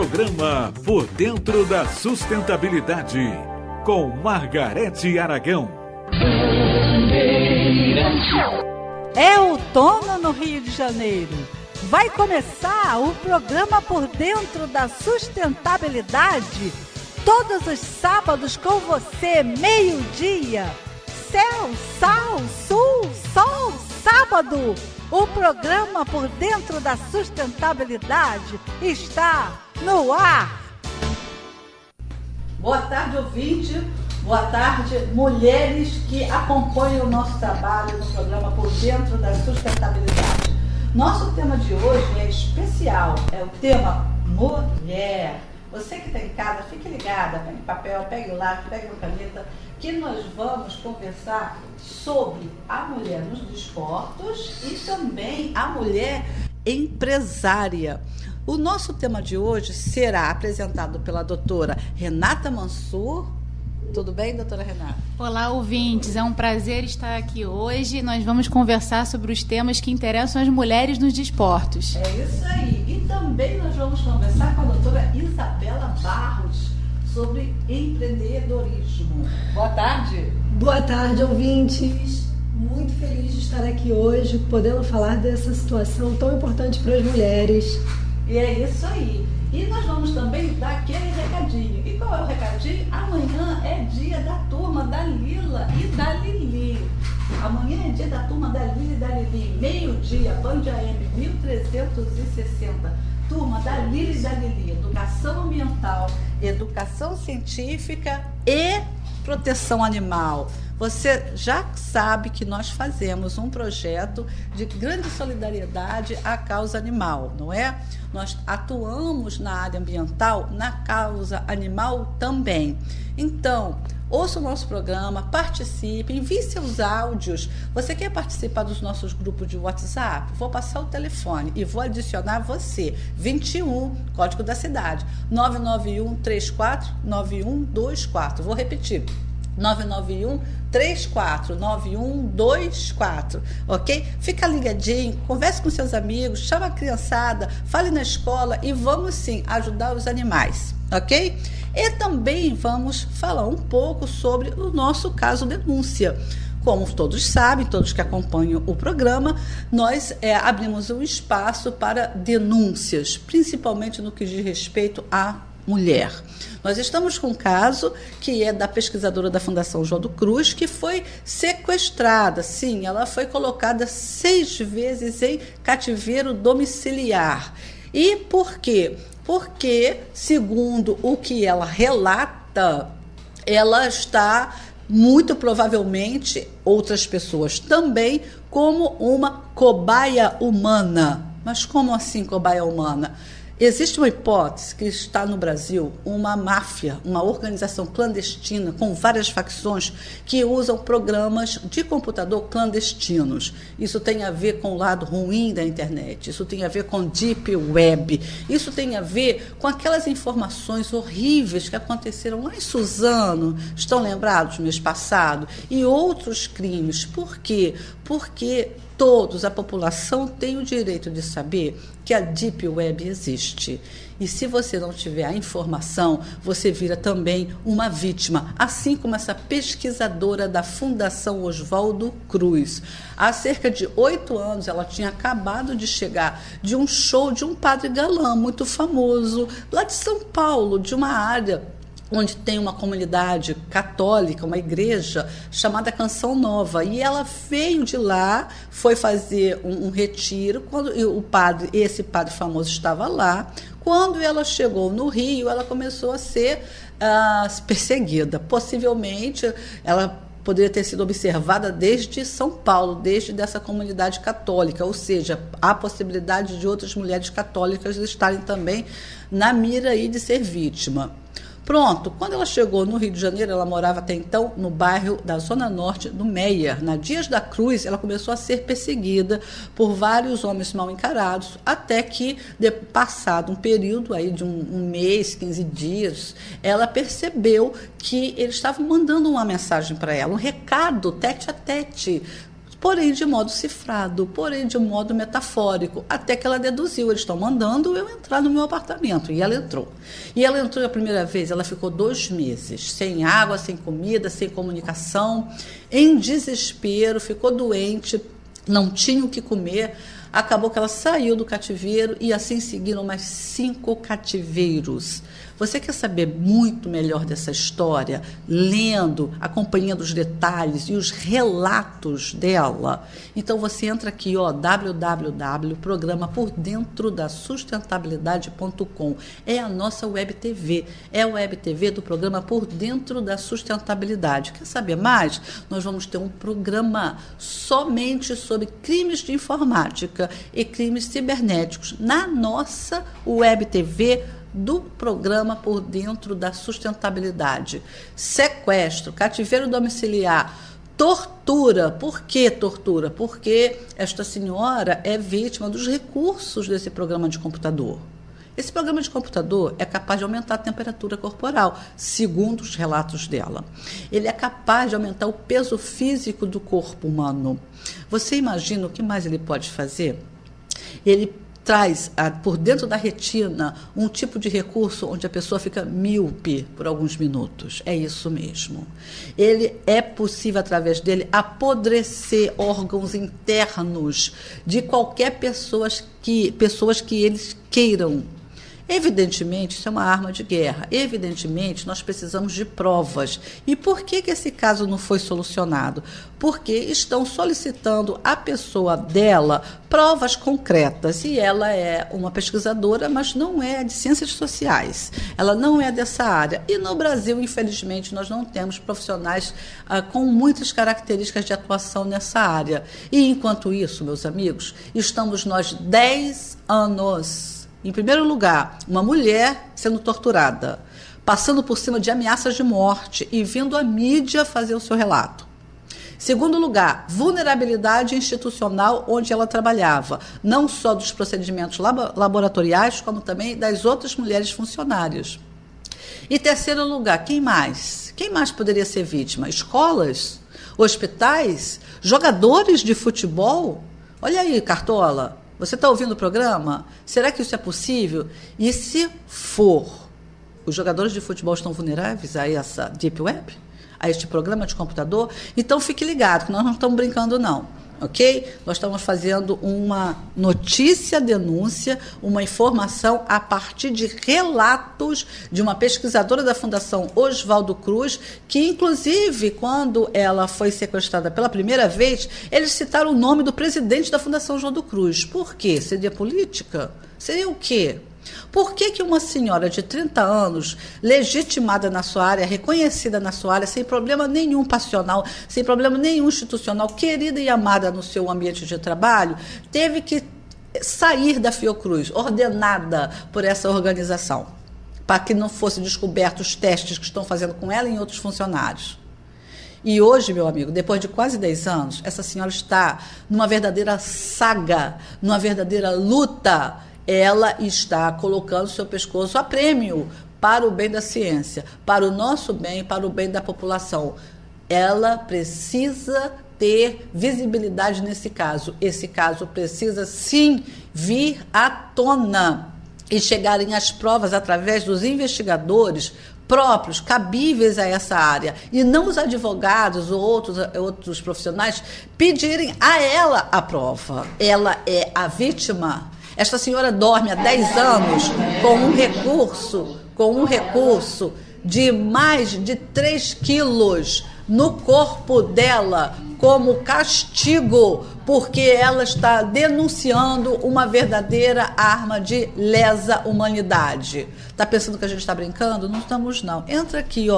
Programa Por Dentro da Sustentabilidade, com Margarete Aragão. É outono no Rio de Janeiro. Vai começar o programa Por Dentro da Sustentabilidade, todos os sábados com você, meio-dia. Céu, sal, sul, sol, sábado. O programa Por Dentro da Sustentabilidade está no ar. Boa tarde, ouvinte. Boa tarde, mulheres que acompanham o nosso trabalho no programa Por Dentro da Sustentabilidade. Nosso tema de hoje é especial, é o tema mulher. Você que está em casa, fique ligada, pegue papel, pegue o lápis, pegue uma caneta, que nós vamos conversar sobre a mulher nos desportos e também a mulher empresária. O nosso tema de hoje será apresentado pela doutora Renata Mansur. Tudo bem, doutora Renata? Olá, ouvintes. É um prazer estar aqui hoje. Nós vamos conversar sobre os temas que interessam as mulheres nos desportos. É isso aí. E também nós vamos conversar com a doutora Isabela Barros sobre empreendedorismo. Boa tarde. Boa tarde, ouvintes. Muito feliz de estar aqui hoje, podendo falar dessa situação tão importante para as mulheres. E é isso aí. E nós vamos também dar aquele recadinho. E qual é o recadinho? Amanhã é dia da turma da Lila e da Lili. Amanhã é dia da turma da Lila e da Lili. Meio-dia, Band AM 1360. Turma da Lila e da Lili. Educação ambiental, educação científica e proteção animal. Você já sabe que nós fazemos um projeto de grande solidariedade à causa animal, não é? Nós atuamos na área ambiental, na causa animal também. Então, ouça o nosso programa, participe, envie seus áudios. Você quer participar dos nossos grupos de WhatsApp? Vou passar o telefone e vou adicionar você. 21, código da cidade, 991-34-9124. Vou repetir. 991-34-9124, ok? Fica ligadinho, converse com seus amigos, chama a criançada, fale na escola e vamos sim ajudar os animais, ok? E também vamos falar um pouco sobre o nosso caso denúncia. Como todos sabem, todos que acompanham o programa, nós abrimos um espaço para denúncias, principalmente no que diz respeito à mulher. Nós estamos com um caso que é da pesquisadora da Fundação João do Cruz, que foi sequestrada. Sim, ela foi colocada 6 vezes em cativeiro domiciliar. E por quê? Porque, segundo o que ela relata, ela está, muito provavelmente, outras pessoas também, como uma cobaia humana. Mas como assim cobaia humana? Existe uma hipótese que está no Brasil uma máfia, uma organização clandestina com várias facções que usam programas de computador clandestinos. Isso tem a ver com o lado ruim da internet, isso tem a ver com Deep Web, isso tem a ver com aquelas informações horríveis que aconteceram lá em Suzano, estão lembrados no mês passado, e outros crimes. Por quê? Porque todos, a população tem o direito de saber que a Deep Web existe. E se você não tiver a informação, você vira também uma vítima, assim como essa pesquisadora da Fundação Oswaldo Cruz. Há cerca de 8 anos, ela tinha acabado de chegar de um show de um padre galã muito famoso, lá de São Paulo, de uma área onde tem uma comunidade católica, uma igreja chamada Canção Nova. E ela veio de lá, foi fazer um retiro, quando esse padre famoso estava lá. Quando ela chegou no Rio, ela começou a ser perseguida. Possivelmente, ela poderia ter sido observada desde São Paulo, desde dessa comunidade católica, ou seja, há possibilidade de outras mulheres católicas estarem também na mira aí de ser vítima. Pronto, quando ela chegou no Rio de Janeiro, ela morava até então no bairro da Zona Norte do Meier. Na Dias da Cruz, ela começou a ser perseguida por vários homens mal encarados, até que, passado um período aí de um mês, 15 dias, ela percebeu que eles estavam mandando uma mensagem para ela, um recado, tete a tete, porém de modo cifrado, porém de modo metafórico, até que ela deduziu, eles estão mandando eu entrar no meu apartamento, e ela entrou. E ela entrou a primeira vez, ela ficou 2 meses, sem água, sem comida, sem comunicação, em desespero, ficou doente, não tinha o que comer. Acabou que ela saiu do cativeiro e assim seguiram mais 5 cativeiros. Você quer saber muito melhor dessa história, lendo, acompanhando os detalhes e os relatos dela? Então você entra aqui, www.programapordentrodasustentabilidade.com. É a nossa web TV, é a web TV do programa Por Dentro da Sustentabilidade. Quer saber mais? Nós vamos ter um programa somente sobre crimes de informática e crimes cibernéticos na nossa web TV do programa Por Dentro da Sustentabilidade. Sequestro, cativeiro domiciliar, tortura. Por que tortura? Porque esta senhora é vítima dos recursos desse programa de computador. Esse programa de computador é capaz de aumentar a temperatura corporal, segundo os relatos dela. Ele é capaz de aumentar o peso físico do corpo humano. Você imagina o que mais ele pode fazer? Ele traz por dentro da retina um tipo de recurso onde a pessoa fica míope por alguns minutos. É isso mesmo. Ele é possível, através dele, apodrecer órgãos internos de qualquer pessoas que eles queiram. Evidentemente, isso é uma arma de guerra. Evidentemente, nós precisamos de provas. E por que esse caso não foi solucionado? Porque estão solicitando à pessoa dela provas concretas. E ela é uma pesquisadora, mas não é de ciências sociais. Ela não é dessa área. E no Brasil, infelizmente, nós não temos profissionais com muitas características de atuação nessa área. E enquanto isso, meus amigos, estamos nós 10 anos... Em primeiro lugar, uma mulher sendo torturada, passando por cima de ameaças de morte e vindo a mídia fazer o seu relato. Segundo lugar, vulnerabilidade institucional onde ela trabalhava, não só dos procedimentos laboratoriais, como também das outras mulheres funcionárias. E terceiro lugar, quem mais? Quem mais poderia ser vítima? Escolas? Hospitais? Jogadores de futebol? Olha aí, Cartola. Você está ouvindo o programa? Será que isso é possível? E se for, os jogadores de futebol estão vulneráveis a essa Deep Web? A este programa de computador? Então fique ligado, que nós não estamos brincando não, ok? Nós estamos fazendo uma denúncia, uma informação a partir de relatos de uma pesquisadora da Fundação Oswaldo Cruz, que inclusive, quando ela foi sequestrada pela primeira vez, eles citaram o nome do presidente da Fundação Oswaldo Cruz. Por quê? Seria política? Seria o quê? Por que uma senhora de 30 anos, legitimada na sua área, reconhecida na sua área, sem problema nenhum passional, sem problema nenhum institucional, querida e amada no seu ambiente de trabalho, teve que sair da Fiocruz, ordenada por essa organização, para que não fossem descobertos os testes que estão fazendo com ela e em outros funcionários? E hoje, meu amigo, depois de quase 10 anos, essa senhora está numa verdadeira saga, numa verdadeira luta. Ela está colocando seu pescoço a prêmio para o bem da ciência, para o nosso bem, para o bem da população. Ela precisa ter visibilidade nesse caso. Esse caso precisa, sim, vir à tona e chegarem às provas através dos investigadores próprios, cabíveis a essa área, e não os advogados ou outros profissionais pedirem a ela a prova. Ela é a vítima. Esta senhora dorme há 10 anos com um recurso de mais de 3 quilos no corpo dela como castigo, porque ela está denunciando uma verdadeira arma de lesa humanidade. Está pensando que a gente está brincando? Não estamos, não. Entra aqui,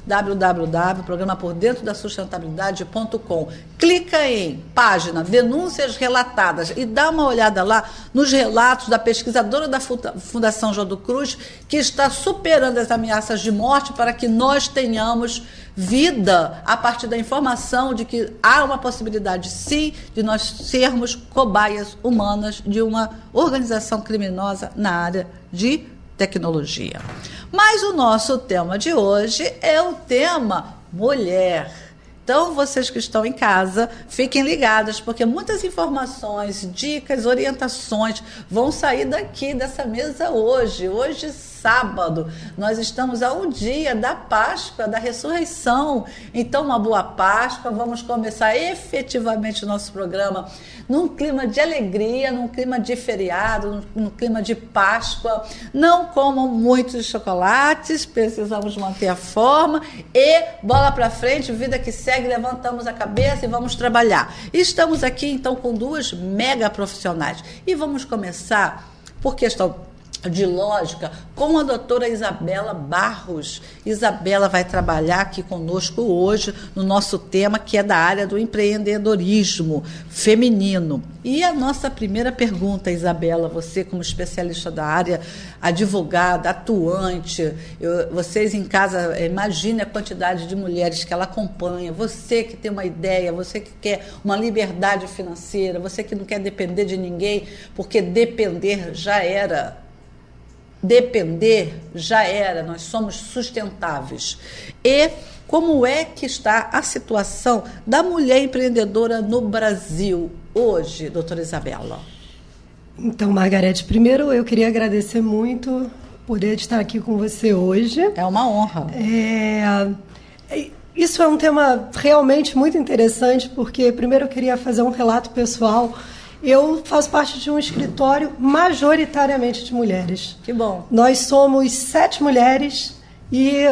www.programapordentrodasustentabilidade.com. Clica em página Denúncias Relatadas e dá uma olhada lá nos relatos da pesquisadora da Fundação Oswaldo Cruz, que está superando as ameaças de morte para que nós tenhamos vida a partir da informação de que há uma possibilidade, sim, de nós sermos cobaias humanas de uma organização criminosa na área de tecnologia. Mas o nosso tema de hoje é o tema mulher. Então, vocês que estão em casa, fiquem ligados, porque muitas informações, dicas, orientações vão sair daqui, dessa mesa hoje. Hoje, sábado, nós estamos a um dia da Páscoa, da ressurreição. Então, uma boa Páscoa. Vamos começar efetivamente o nosso programa num clima de alegria, num clima de feriado, num clima de Páscoa. Não comam muitos chocolates, precisamos manter a forma e bola para frente, vida que segue, levantamos a cabeça e vamos trabalhar. Estamos aqui então com duas mega profissionais e vamos começar por questão de lógica, com a doutora Isabela Barros. Isabela vai trabalhar aqui conosco hoje no nosso tema, que é da área do empreendedorismo feminino. E a nossa primeira pergunta, Isabela, você como especialista da área, advogada, atuante, vocês em casa, imagine a quantidade de mulheres que ela acompanha, você que tem uma ideia, você que quer uma liberdade financeira, você que não quer depender de ninguém, porque depender já era, nós somos sustentáveis. E como é que está a situação da mulher empreendedora no Brasil hoje, doutora Isabela? Então, Margarete, primeiro eu queria agradecer muito poder estar aqui com você hoje. É uma honra. Isso é um tema realmente muito interessante, porque primeiro eu queria fazer um relato pessoal. Eu faço parte de um escritório majoritariamente de mulheres. Que bom. Nós somos 7 mulheres e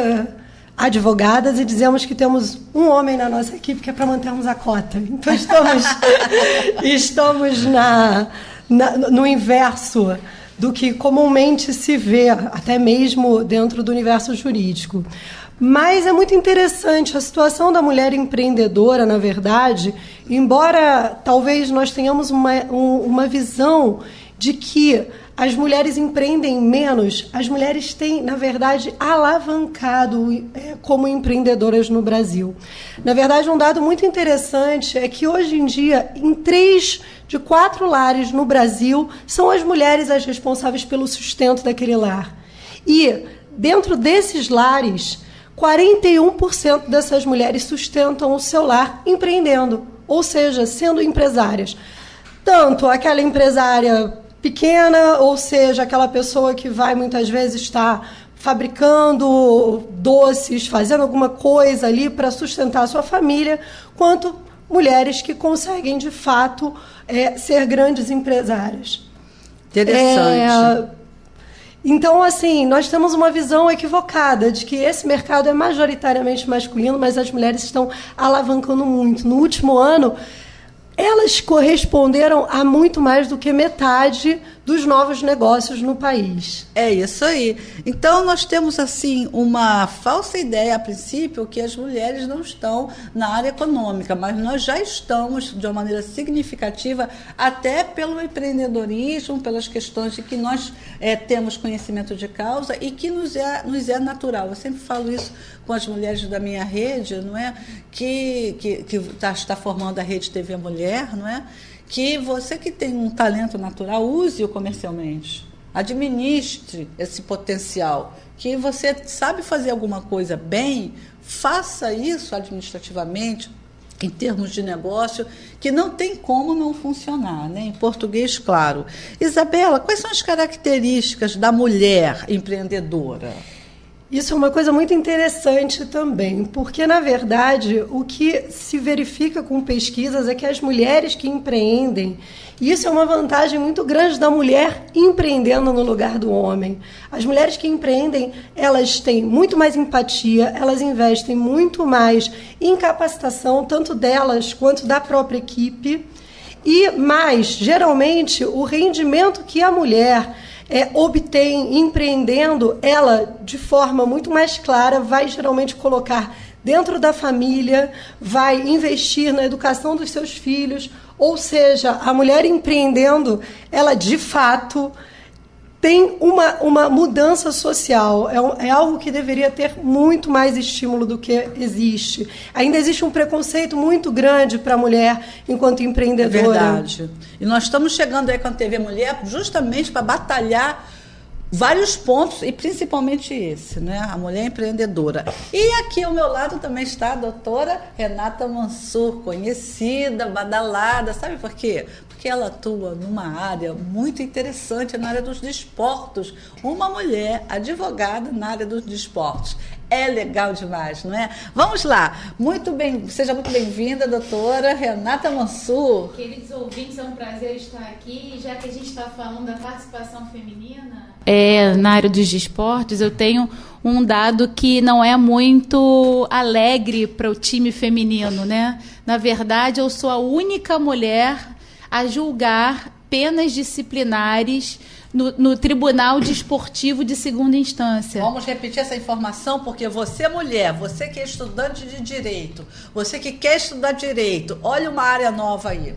advogadas e dizemos que temos um homem na nossa equipe que é para mantermos a cota. Então estamos no inverso do que comumente se vê, até mesmo dentro do universo jurídico. Mas é muito interessante a situação da mulher empreendedora, na verdade, embora talvez nós tenhamos uma visão de que as mulheres empreendem menos, as mulheres têm, na verdade, alavancado como empreendedoras no Brasil. Na verdade, um dado muito interessante é que hoje em dia, em 3 de 4 lares no Brasil, são as mulheres as responsáveis pelo sustento daquele lar. E, dentro desses lares, 41% dessas mulheres sustentam o seu lar empreendendo, ou seja, sendo empresárias. Tanto aquela empresária pequena, ou seja, aquela pessoa que vai muitas vezes estar fabricando doces, fazendo alguma coisa ali para sustentar a sua família, quanto mulheres que conseguem, de fato, ser grandes empresárias. Interessante. Então, assim, nós temos uma visão equivocada de que esse mercado é majoritariamente masculino, mas as mulheres estão alavancando muito. No último ano, elas corresponderam a muito mais do que metade dos novos negócios no país. É isso aí. Então, nós temos, assim, uma falsa ideia, a princípio, que as mulheres não estão na área econômica, mas nós já estamos, de uma maneira significativa, até pelo empreendedorismo, pelas questões de que nós temos conhecimento de causa e que nos é natural. Eu sempre falo isso com as mulheres da minha rede, não é? Que está formando a Rede TV Mulher, não é? Que você que tem um talento natural, use-o comercialmente. Administre esse potencial. Que você sabe fazer alguma coisa bem, faça isso administrativamente, em termos de negócio, que não tem como não funcionar, né? Em português, claro. Isabela, quais são as características da mulher empreendedora? Isso é uma coisa muito interessante também, porque, na verdade, o que se verifica com pesquisas é que as mulheres que empreendem, e isso é uma vantagem muito grande da mulher empreendendo no lugar do homem. As mulheres que empreendem, elas têm muito mais empatia, elas investem muito mais em capacitação, tanto delas quanto da própria equipe, e mais, geralmente, o rendimento que a mulher obtém empreendendo, ela, de forma muito mais clara, vai geralmente colocar dentro da família, vai investir na educação dos seus filhos, ou seja, a mulher empreendendo, ela, de fato, tem uma mudança social, é algo que deveria ter muito mais estímulo do que existe. Ainda existe um preconceito muito grande para a mulher enquanto empreendedora. É verdade. E nós estamos chegando aí com a TV Mulher justamente para batalhar vários pontos, e principalmente esse, né? A mulher empreendedora. E aqui ao meu lado também está a doutora Renata Mansur, conhecida, badalada, sabe por quê? Porque ela atua numa área muito interessante, na área dos desportos. Uma mulher advogada na área dos desportos. É legal demais, não é? Vamos lá. Seja muito bem-vinda, doutora Renata Mansur. Queridos ouvintes, é um prazer estar aqui. Já que a gente está falando da participação feminina na área dos desportos, eu tenho um dado que não é muito alegre para o time feminino, né? Na verdade, eu sou a única mulher a julgar penas disciplinares no Tribunal Desportivo de Segunda Instância. Vamos repetir essa informação, porque você, mulher, você que é estudante de direito, você que quer estudar direito, olha uma área nova aí.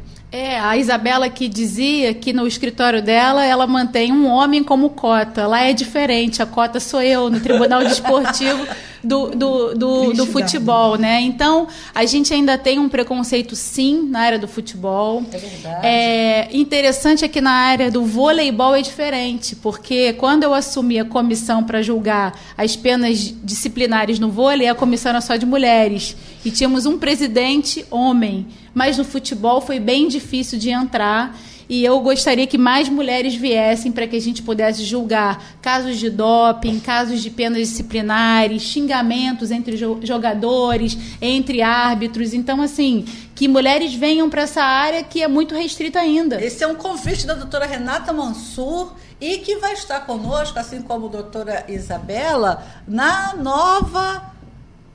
A Isabela que dizia que no escritório dela, ela mantém um homem como cota. Lá é diferente, a cota sou eu, no Tribunal Desportivo do futebol, né? Então, a gente ainda tem um preconceito, sim, na área do futebol. É verdade. Interessante é que na área do voleibol é diferente, porque quando eu assumi a comissão para julgar as penas disciplinares no vôlei, a comissão era só de mulheres. E tínhamos um presidente homem. Mas no futebol foi bem difícil de entrar, e eu gostaria que mais mulheres viessem para que a gente pudesse julgar casos de doping, casos de penas disciplinares, xingamentos entre jogadores, entre árbitros. Então, assim, que mulheres venham para essa área que é muito restrita ainda. Esse é um convite da doutora Renata Mansur, e que vai estar conosco, assim como a doutora Isabela, na nova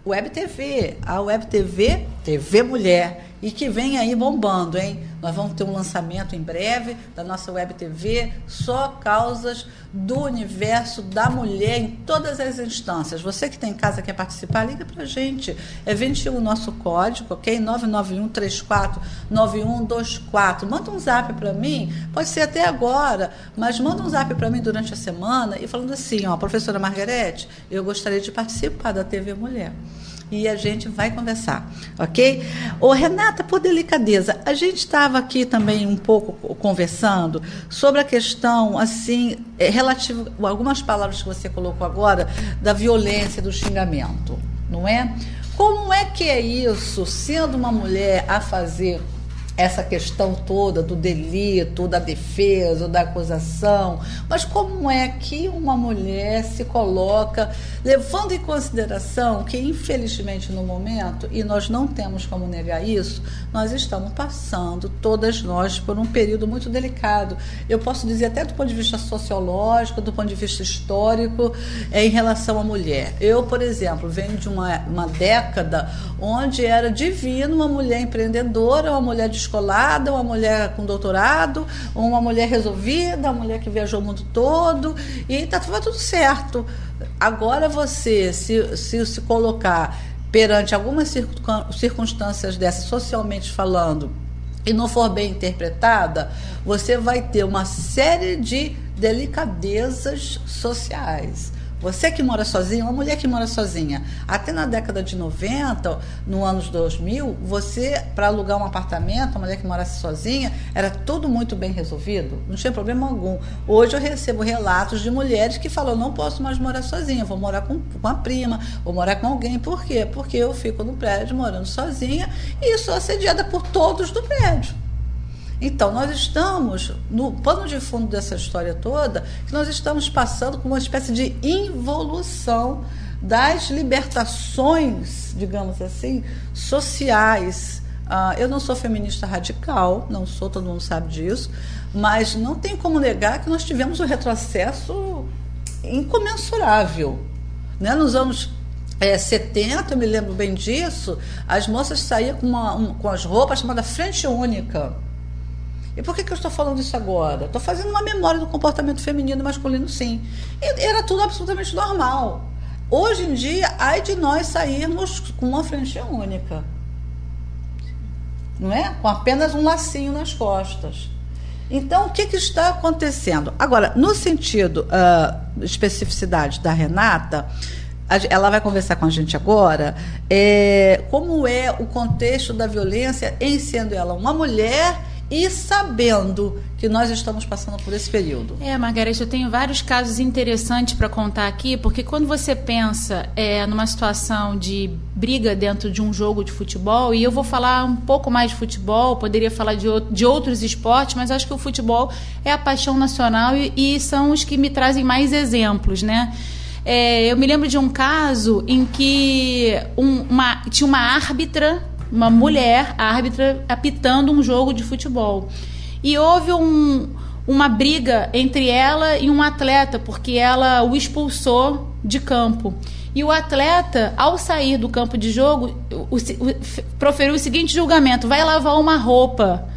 Web TV, a Web TV, TV Mulher, e que vem aí bombando, hein? Nós vamos ter um lançamento em breve da nossa Web TV, só causas do universo da mulher em todas as instâncias. Você que tem em casa, quer participar, liga pra gente. É 21 o nosso código, ok? 991-34-9124. Manda um zap para mim, pode ser até agora, mas manda um zap para mim durante a semana e falando assim, ó, professora Margarete, eu gostaria de participar da TV Mulher. E a gente vai conversar, ok? Ô, Renata, por delicadeza, a gente estava aqui também um pouco conversando sobre a questão, assim, relativa a algumas palavras que você colocou agora, da violência, do xingamento, não é? Como é que é isso, sendo uma mulher a fazer essa questão toda do delito, da defesa, da acusação, mas como é que uma mulher se coloca, levando em consideração que, infelizmente, no momento, e nós não temos como negar isso, nós estamos passando, todas nós, por um período muito delicado. Eu posso dizer até do ponto de vista sociológico, do ponto de vista histórico, em relação à mulher. Eu, por exemplo, venho de uma década onde era divino uma mulher empreendedora, uma mulher descolada, uma mulher com doutorado, uma mulher resolvida, uma mulher que viajou o mundo todo, e estava tudo certo. Agora você se colocar perante algumas circunstâncias dessas, socialmente falando, e não for bem interpretada, você vai ter uma série de delicadezas sociais. Você que mora sozinha, uma mulher que mora sozinha, até na década de 90, no anos 2000, você, para alugar um apartamento, uma mulher que morasse sozinha, era tudo muito bem resolvido, não tinha problema algum. Hoje eu recebo relatos de mulheres que falam, não posso mais morar sozinha, vou morar com uma prima, vou morar com alguém. Por quê? Porque eu fico no prédio morando sozinha e sou assediada por todos do prédio. Então, nós estamos, no pano de fundo dessa história toda, que nós estamos passando por uma espécie de involução das libertações, digamos assim, sociais. Eu não sou feminista radical, não sou, todo mundo sabe disso, mas não tem como negar que nós tivemos um retrocesso incomensurável, né? Nos anos 70, eu me lembro bem disso, as moças saíam com as roupas chamadas frente única. E por que eu estou falando isso agora? Estou fazendo uma memória do comportamento feminino e masculino, sim. E era tudo absolutamente normal. Hoje em dia, ai de nós sairmos com uma frente única. Não é? Com apenas um lacinho nas costas. Então, o que está acontecendo? Agora, no sentido especificidade da Renata, ela vai conversar com a gente agora, como é o contexto da violência em sendo ela uma mulher e sabendo que nós estamos passando por esse período. Margarete, eu tenho vários casos interessantes para contar aqui, porque quando você pensa numa situação de briga dentro de um jogo de futebol, e eu vou falar um pouco mais de futebol, poderia falar de outros esportes, mas acho que o futebol é a paixão nacional e são os que me trazem mais exemplos, né? Eu me lembro de um caso em que tinha uma árbitra, uma mulher árbitra, apitando um jogo de futebol. E houve uma briga entre ela e um atleta, porque ela o expulsou de campo. E o atleta, ao sair do campo de jogo, proferiu o seguinte julgamento: vai lavar uma roupa,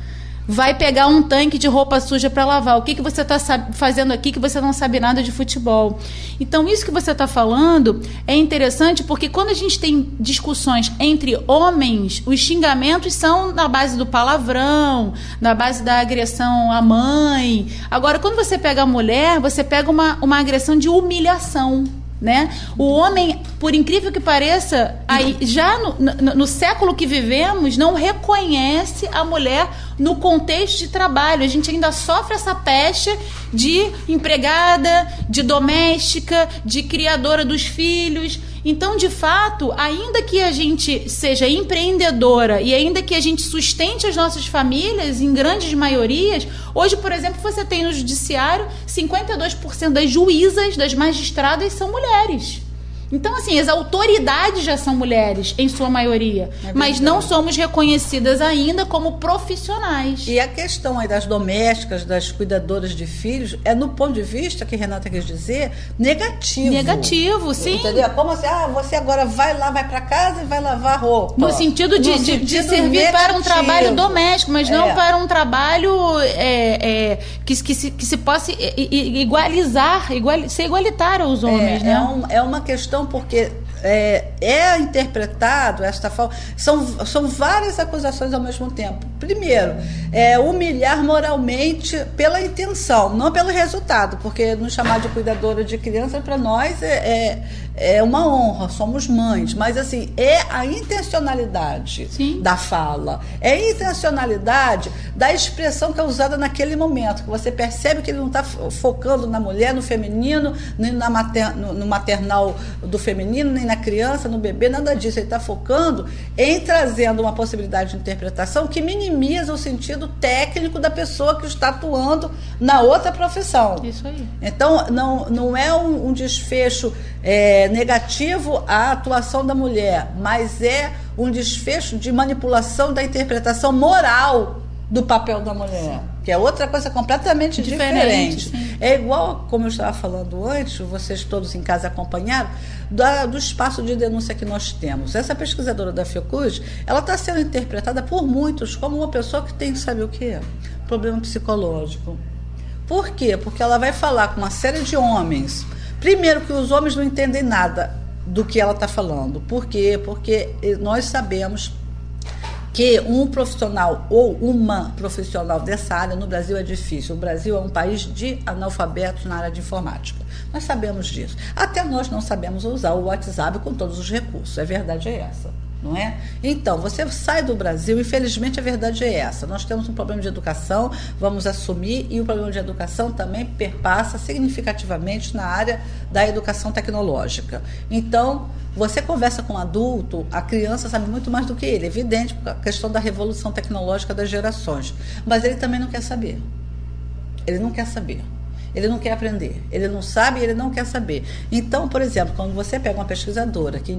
vai pegar um tanque de roupa suja para lavar. O que você está fazendo aqui que você não sabe nada de futebol? Então, isso que você está falando é interessante, porque quando a gente tem discussões entre homens, os xingamentos são na base do palavrão, na base da agressão à mãe. Agora, quando você pega a mulher, você pega uma agressão de humilhação, né? O homem, por incrível que pareça, aí, já no século que vivemos, não reconhece a mulher no contexto de trabalho. A gente ainda sofre essa pecha de empregada, de doméstica, de criadora dos filhos. Então, de fato, ainda que a gente seja empreendedora e ainda que a gente sustente as nossas famílias, em grandes maiorias, hoje, por exemplo, você tem no judiciário 52% das juízas, das magistradas são mulheres. Então, assim, as autoridades já são mulheres, em sua maioria, mas não somos reconhecidas ainda como profissionais. E a questão aí das domésticas, das cuidadoras de filhos, no ponto de vista, que a Renata quis dizer, negativo. Negativo, sim. Entendeu? Como assim, você agora vai lá, vai para casa e vai lavar roupa. No sentido de servir negativo para um trabalho doméstico, mas não para um trabalho que se possa ser igualitário aos homens, né? É uma questão porque é interpretado esta forma. São várias acusações ao mesmo tempo. Primeiro, humilhar moralmente pela intenção, não pelo resultado, porque nos chamar de cuidadora de criança, para nós é uma honra, somos mães, mas assim, é a intencionalidade da fala, é a intencionalidade da expressão que é usada naquele momento, que você percebe que ele não está focando na mulher, no feminino, nem no maternal do feminino, nem na criança, no bebê, nada disso. Ele está focando em trazendo uma possibilidade de interpretação que minimiza o sentido técnico da pessoa que está atuando na outra profissão. Isso aí. Então, não é um desfecho negativo à atuação da mulher, mas é um desfecho de manipulação da interpretação moral do papel da mulher, que é outra coisa completamente diferente. É igual, como eu estava falando antes, vocês todos em casa acompanharam, do espaço de denúncia que nós temos. Essa pesquisadora da Fiocruz, ela está sendo interpretada por muitos como uma pessoa que tem, sabe o quê? Problema psicológico. Por quê? Porque ela vai falar com uma série de homens. Primeiro, que os homens não entendem nada do que ela está falando. Por quê? Porque nós sabemos que um profissional ou uma profissional dessa área no Brasil é difícil. O Brasil é um país de analfabetos na área de informática. Nós sabemos disso. Até nós não sabemos usar o WhatsApp com todos os recursos. A verdade é essa, não é? Então, você sai do Brasil, infelizmente a verdade é essa. Nós temos um problema de educação, vamos assumir, e o problema de educação também perpassa significativamente na área da educação tecnológica. Então, você conversa com um adulto, a criança sabe muito mais do que ele, evidente, por a questão da revolução tecnológica das gerações. Mas ele também não quer saber. Ele não quer saber. Ele não quer aprender. Ele não sabe e ele não quer saber. Então, por exemplo, quando você pega uma pesquisadora que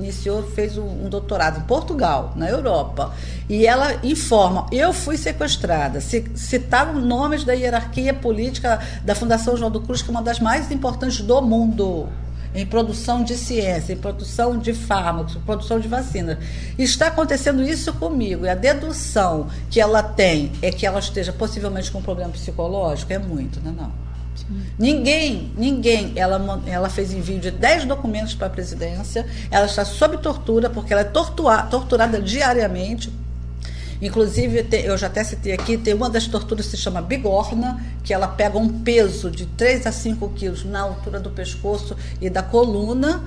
fez um doutorado em Portugal, na Europa, e ela informa, eu fui sequestrada, citaram nomes da hierarquia política da Fundação João do Cruz, que é uma das mais importantes do mundo, em produção de ciência, em produção de fármacos, em produção de vacinas. Está acontecendo isso comigo, e a dedução que ela tem é que ela esteja possivelmente com um problema psicológico, é muito, né? Não. Ninguém, ela fez envio de 10 documentos para a presidência, ela está sob tortura, porque ela é torturada diariamente. Inclusive, eu já até citei aqui, tem uma das torturas que se chama bigorna, que ela pega um peso de 3 a 5 quilos na altura do pescoço e da coluna,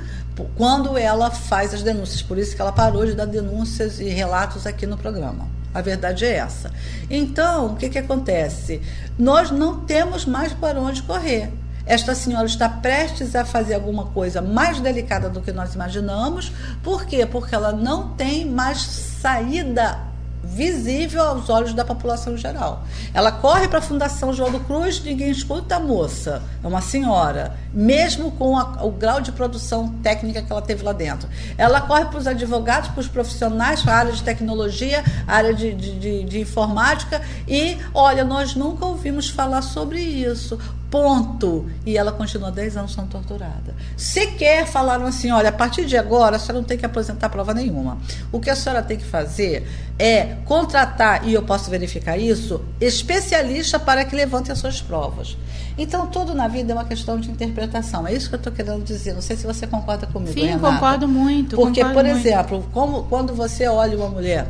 quando ela faz as denúncias. Por isso que ela parou de dar denúncias e relatos aqui no programa. A verdade é essa. Então, o que acontece? Nós não temos mais para onde correr. Esta senhora está prestes a fazer alguma coisa mais delicada do que nós imaginamos. Por quê? Porque ela não tem mais saída visível aos olhos da população em geral. Ela corre para a Fundação João do Cruz, ninguém escuta a moça, é uma senhora, mesmo com o grau de produção técnica que ela teve lá dentro. Ela corre para os advogados, para os profissionais, para a área de tecnologia, a área de informática, e, olha, nós nunca ouvimos falar sobre isso. Ponto. E ela continua 10 anos sendo torturada. Sequer falaram assim, olha, a partir de agora a senhora não tem que apresentar prova nenhuma. O que a senhora tem que fazer é contratar, e eu posso verificar isso, especialista para que levante as suas provas. Então, tudo na vida é uma questão de interpretação. É isso que eu estou querendo dizer. Não sei se você concorda comigo, Sim, Renata. concordo muito. Porque, concordo por muito. exemplo, quando você olha uma mulher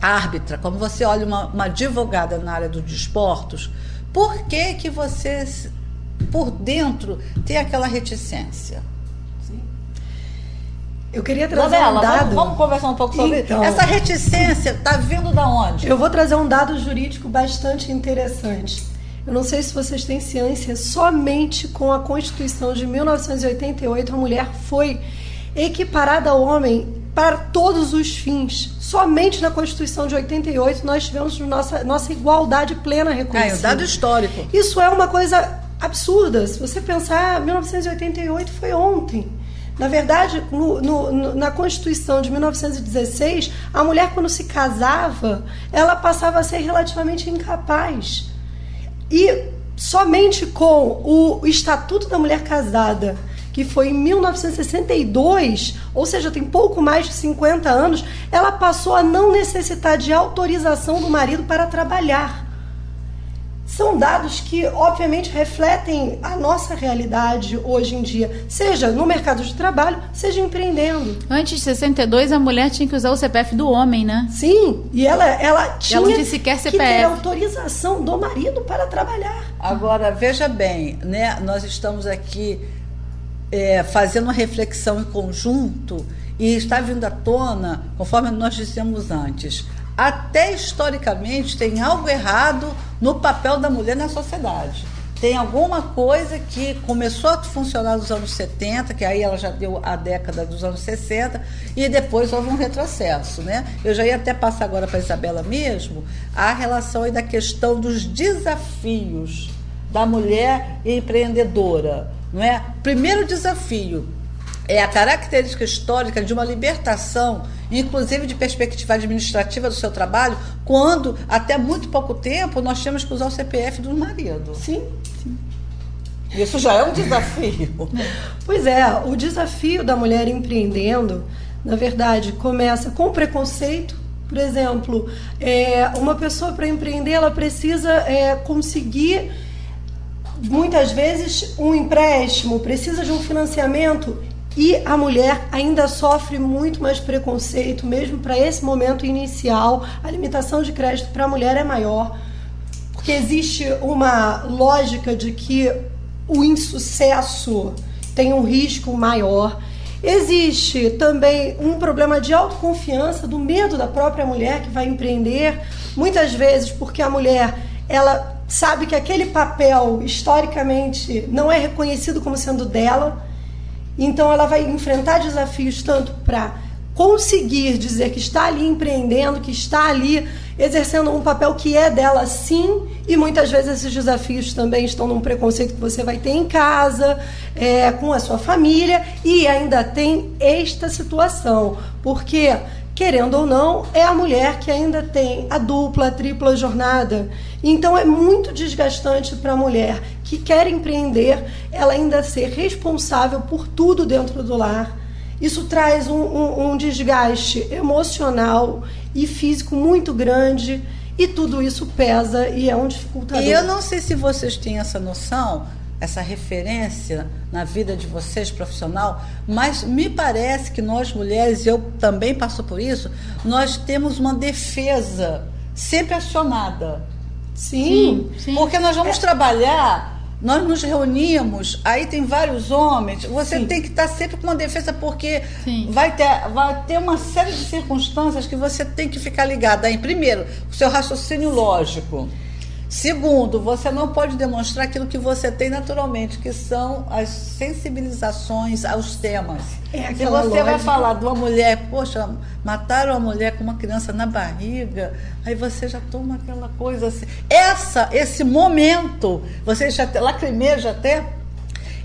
árbitra, como você olha uma advogada na área dos desportos, por que você, por dentro, tem aquela reticência? Sim. Eu queria trazer Isabela, um dado... vamos conversar um pouco sobre Então, essa reticência. Está vindo da onde? Eu vou trazer um dado jurídico bastante interessante. Eu não sei se vocês têm ciência, somente com a Constituição de 1988 a mulher foi equiparada ao homem para todos os fins. Somente na Constituição de 88 nós tivemos nossa igualdade plena reconhecida. É um dado histórico. Isso é uma coisa absurda. Se você pensar, 1988 foi ontem. Na verdade, na Constituição de 1916, a mulher, quando se casava, ela passava a ser relativamente incapaz. E somente com o Estatuto da Mulher Casada, que foi em 1962, ou seja, tem pouco mais de 50 anos, ela passou a não necessitar de autorização do marido para trabalhar. São dados que, obviamente, refletem a nossa realidade hoje em dia, seja no mercado de trabalho, seja empreendendo. Antes de 62, a mulher tinha que usar o CPF do homem, né? Sim, e ela tinha não tinha sequer que CPF. ter autorização do marido para trabalhar. Agora, veja bem, né? Nós estamos aqui fazendo uma reflexão em conjunto e está vindo à tona, conforme nós dissemos antes, até historicamente tem algo errado no papel da mulher na sociedade. Tem alguma coisa que começou a funcionar nos anos 70, que aí ela já deu a década dos anos 60, e depois houve um retrocesso, né? Eu já ia até passar agora para a Isabela mesmo, a relação aí da questão dos desafios da mulher empreendedora, não é? Primeiro desafio é a característica histórica de uma libertação, inclusive de perspectiva administrativa do seu trabalho, quando, até muito pouco tempo, nós tínhamos que usar o CPF do marido. Sim, sim. Isso já é um desafio. Pois é, o desafio da mulher empreendendo, na verdade, começa com preconceito. Por exemplo, uma pessoa para empreender, ela precisa conseguir, muitas vezes, um empréstimo, precisa de um financiamento. E a mulher ainda sofre muito mais preconceito, mesmo para esse momento inicial. A limitação de crédito para a mulher é maior, porque existe uma lógica de que o insucesso tem um risco maior. Existe também um problema de autoconfiança, do medo da própria mulher que vai empreender, muitas vezes porque a mulher, ela sabe que aquele papel, historicamente, não é reconhecido como sendo dela. Então ela vai enfrentar desafios tanto para conseguir dizer que está ali empreendendo, que está ali exercendo um papel que é dela sim, e muitas vezes esses desafios também estão num preconceito que você vai ter em casa, com a sua família, e ainda tem esta situação, porque, querendo ou não, é a mulher que ainda tem a dupla, a tripla jornada. Então é muito desgastante para a mulher que quer empreender, ela ainda ser responsável por tudo dentro do lar. Isso traz um desgaste emocional e físico muito grande, e tudo isso pesa e é um dificultador. E eu não sei se vocês têm essa noção, essa referência na vida de vocês, profissional, mas me parece que nós mulheres, eu também passo por isso, nós temos uma defesa sempre acionada. Sim. Porque nós vamos trabalhar nós nos reunimos, aí tem vários homens, você Sim. tem que estar sempre com uma defesa, porque Sim. vai ter uma série de circunstâncias que você tem que ficar ligada aí. Primeiro, o seu raciocínio lógico. Segundo, você não pode demonstrar aquilo que você tem naturalmente, que são as sensibilizações aos temas. Se você vai falar de uma mulher, poxa, mataram a mulher com uma criança na barriga, aí você já toma aquela coisa assim. Esse momento, você já lacrimeja até.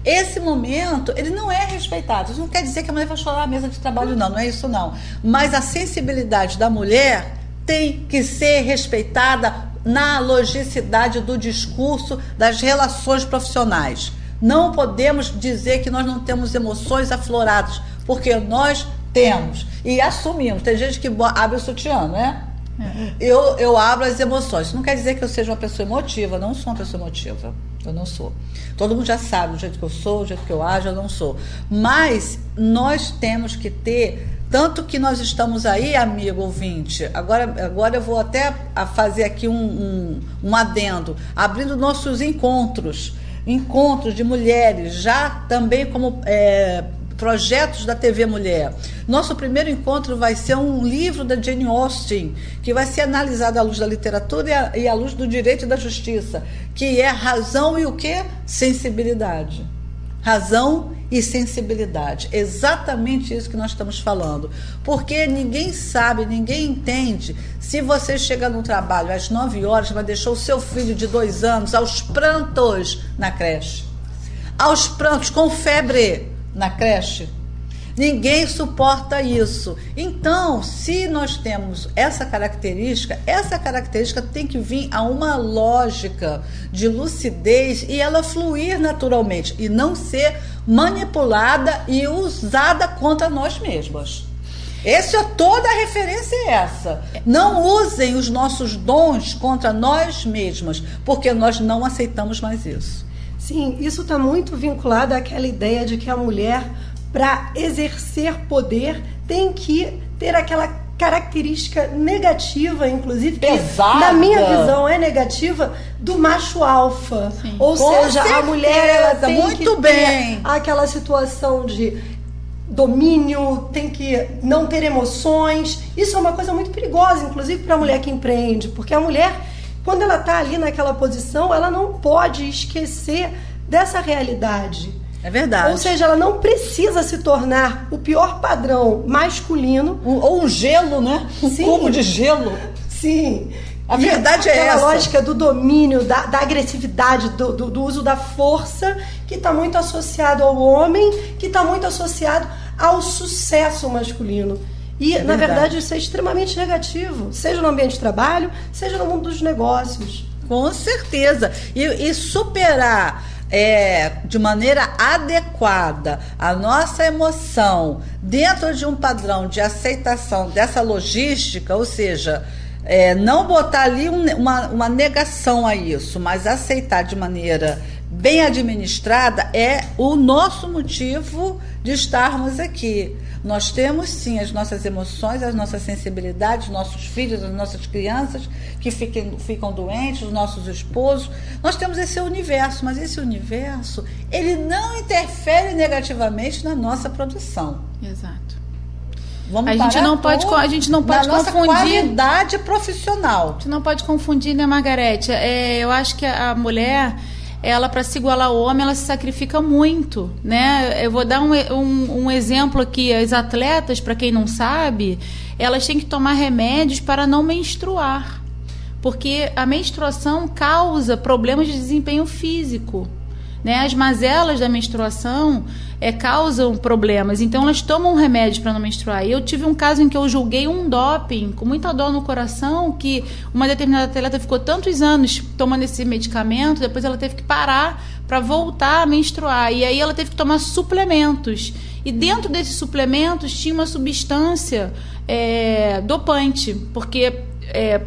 Esse momento, ele não é respeitado. Isso não quer dizer que a mulher vai chorar à mesa de trabalho, não é isso não. Mas a sensibilidade da mulher tem que ser respeitada na logicidade do discurso, das relações profissionais. Não podemos dizer que nós não temos emoções afloradas, porque nós temos e assumimos. Tem gente que abre o sutiã, né? Eu abro as emoções. Isso não quer dizer que eu seja uma pessoa emotiva. Eu não sou uma pessoa emotiva. Eu não sou. Todo mundo já sabe o jeito que eu sou, o jeito que eu ajo, eu não sou. Mas nós temos que ter... Tanto que nós estamos aí, amigo ouvinte, agora eu vou até fazer aqui um adendo, abrindo nossos encontros de mulheres, já também como projetos da TV Mulher. Nosso primeiro encontro vai ser um livro da Jane Austen, que vai ser analisado à luz da literatura e à luz do direito e da justiça, que é razão e o quê? Sensibilidade. Razão e sensibilidade. Exatamente isso que nós estamos falando. Porque ninguém sabe, ninguém entende. Se você chega no trabalho às 9 horas, vai deixar o seu filho de 2 anos aos prantos na creche. Aos prantos, com febre na creche. Ninguém suporta isso. Então, se nós temos essa característica tem que vir a uma lógica de lucidez e ela fluir naturalmente e não ser manipulada e usada contra nós mesmas. Toda a referência é essa. Não usem os nossos dons contra nós mesmas, porque nós não aceitamos mais isso. Sim, isso está muito vinculado àquela ideia de que a mulher, para exercer poder, tem que ter aquela característica negativa, inclusive, pesada, que na minha visão é negativa, do macho alfa. Sim. Ou Com seja, certeza, a mulher ela tem muito que bem. ter aquela situação de domínio, tem que não ter emoções. Isso é uma coisa muito perigosa, inclusive para a mulher que empreende, porque a mulher, quando ela está ali naquela posição, ela não pode esquecer dessa realidade. É verdade. Ou seja, ela não precisa se tornar o pior padrão masculino. Ou um gelo, né? Um Sim. cubo de gelo. Sim. A verdade é essa. Aquela lógica do domínio, da agressividade, do uso da força, que está muito associado ao homem, que está muito associado ao sucesso masculino. E, na verdade, isso é extremamente negativo, seja no ambiente de trabalho, seja no mundo dos negócios. Com certeza. E superar de maneira adequada a nossa emoção dentro de um padrão de aceitação dessa logística, ou seja, não botar ali uma negação a isso, mas aceitar de maneira bem administrada é o nosso motivo de estarmos aqui. Nós temos sim as nossas emoções, as nossas sensibilidades, os nossos filhos, as nossas crianças que ficam doentes, os nossos esposos. Nós temos esse universo, mas esse universo, ele não interfere negativamente na nossa produção. Exato. Vamos A gente não pode na nossa confundir qualidade profissional. A gente não pode confundir, né, Margarete? Eu acho que a mulher, ela, para se igualar ao homem, ela se sacrifica muito, né? Eu vou dar um exemplo aqui. As atletas, para quem não sabe, elas têm que tomar remédios para não menstruar, porque a menstruação causa problemas de desempenho físico, né? As mazelas da menstruação causam problemas, então elas tomam remédio para não menstruar. E eu tive um caso em que eu julguei um doping com muita dor no coração, que uma determinada atleta ficou tantos anos tomando esse medicamento, depois ela teve que parar para voltar a menstruar, e aí ela teve que tomar suplementos, e dentro desses suplementos tinha uma substância dopante, porque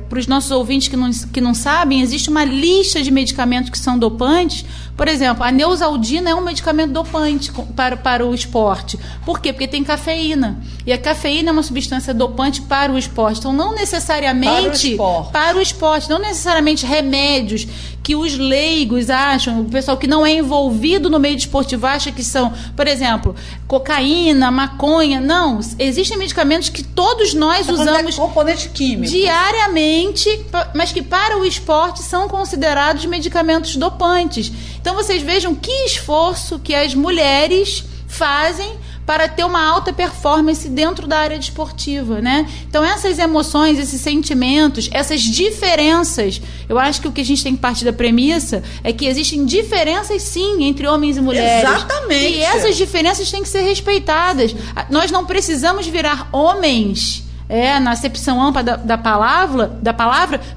para os nossos ouvintes que não sabem, existe uma lista de medicamentos que são dopantes. Por exemplo, a Neosaldina é um medicamento dopante para o esporte. Por quê? Porque tem cafeína. E a cafeína é uma substância dopante para o esporte. Então, não necessariamente para o esporte, não necessariamente remédios que os leigos acham, o pessoal que não é envolvido no meio desportivo acha que são, por exemplo, cocaína, maconha. Não, existem medicamentos que todos nós usamos componente químico diariamente, mas que para o esporte são considerados medicamentos dopantes. Então vocês vejam que esforço que as mulheres fazem para ter uma alta performance dentro da área desportiva, né? Então essas emoções, esses sentimentos, essas diferenças, eu acho que o que a gente tem que partir da premissa é que existem diferenças sim entre homens e mulheres. Exatamente. E essas diferenças têm que ser respeitadas. Nós não precisamos virar homens, na acepção ampla da palavra,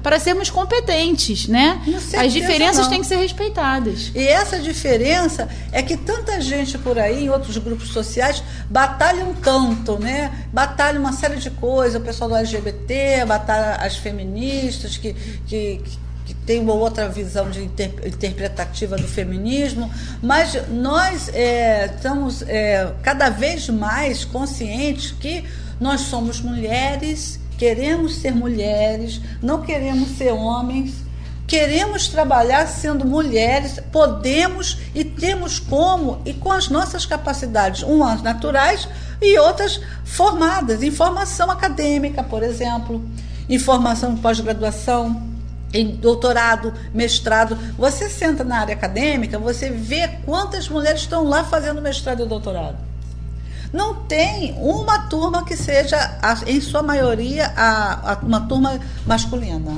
para sermos competentes, né? As diferenças têm que ser respeitadas. E essa diferença é que tanta gente por aí, em outros grupos sociais, batalham tanto, né? Batalham uma série de coisas, o pessoal do LGBT, batalha as feministas, que tem uma outra visão interpretativa do feminismo, mas nós estamos cada vez mais conscientes que nós somos mulheres, queremos ser mulheres, não queremos ser homens, queremos trabalhar sendo mulheres, podemos e temos como, e com as nossas capacidades, umas naturais e outras formadas, em formação acadêmica, por exemplo, em formação de pós-graduação, em doutorado, mestrado. Você senta na área acadêmica, você vê quantas mulheres estão lá fazendo mestrado e doutorado. Não tem uma turma que seja, em sua maioria, uma turma masculina.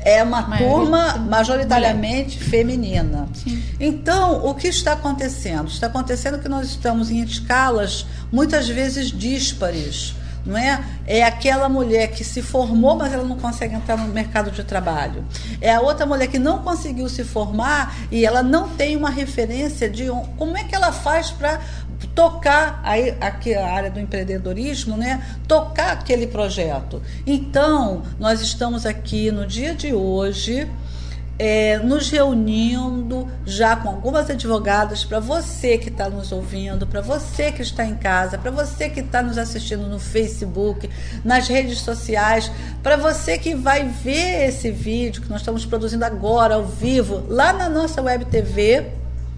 É uma turma majoritariamente feminina. Sim. Então, o que está acontecendo? Está acontecendo que nós estamos em escalas muitas vezes díspares. Não é? É aquela mulher que se formou, mas ela não consegue entrar no mercado de trabalho. É a outra mulher que não conseguiu se formar e ela não tem uma referência de como é que ela faz para tocar aqui a área do empreendedorismo, né? Tocar aquele projeto. Então, nós estamos aqui no dia de hoje nos reunindo já com algumas advogadas para você que está nos ouvindo, para você que está em casa, para você que está nos assistindo no Facebook, nas redes sociais, para você que vai ver esse vídeo que nós estamos produzindo agora ao vivo lá na nossa web TV,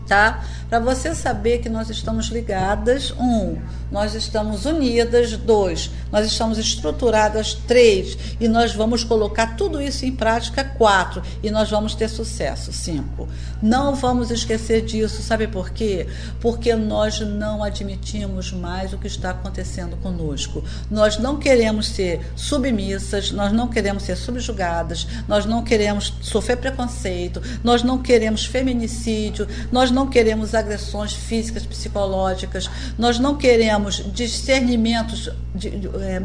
tá? Para você saber que nós estamos ligadas, 1, nós estamos unidas, 2, nós estamos estruturadas, 3, e nós vamos colocar tudo isso em prática, 4, e nós vamos ter sucesso, 5. Não vamos esquecer disso, sabe por quê? Porque nós não admitimos mais o que está acontecendo conosco. Nós não queremos ser submissas, nós não queremos ser subjugadas, nós não queremos sofrer preconceito, nós não queremos feminicídio, nós não queremos agressões físicas, psicológicas, nós não queremos discernimentos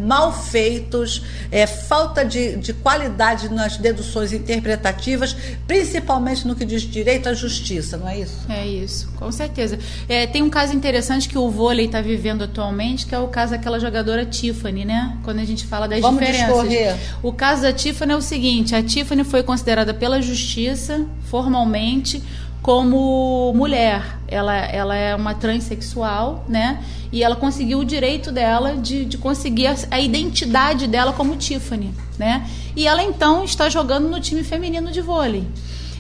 mal feitos, falta de qualidade nas deduções interpretativas, principalmente no que diz direito à justiça, não é isso? É isso, com certeza. Tem um caso interessante que o vôlei está vivendo atualmente, que é o caso daquela jogadora Tiffany, né? Quando a gente fala das diferenças. Discorrer. O caso da Tiffany é o seguinte: a Tiffany foi considerada pela justiça, formalmente, como mulher. Ela é uma transexual, né? E ela conseguiu o direito dela de conseguir a identidade dela como Tiffany, né? E ela então está jogando no time feminino de vôlei.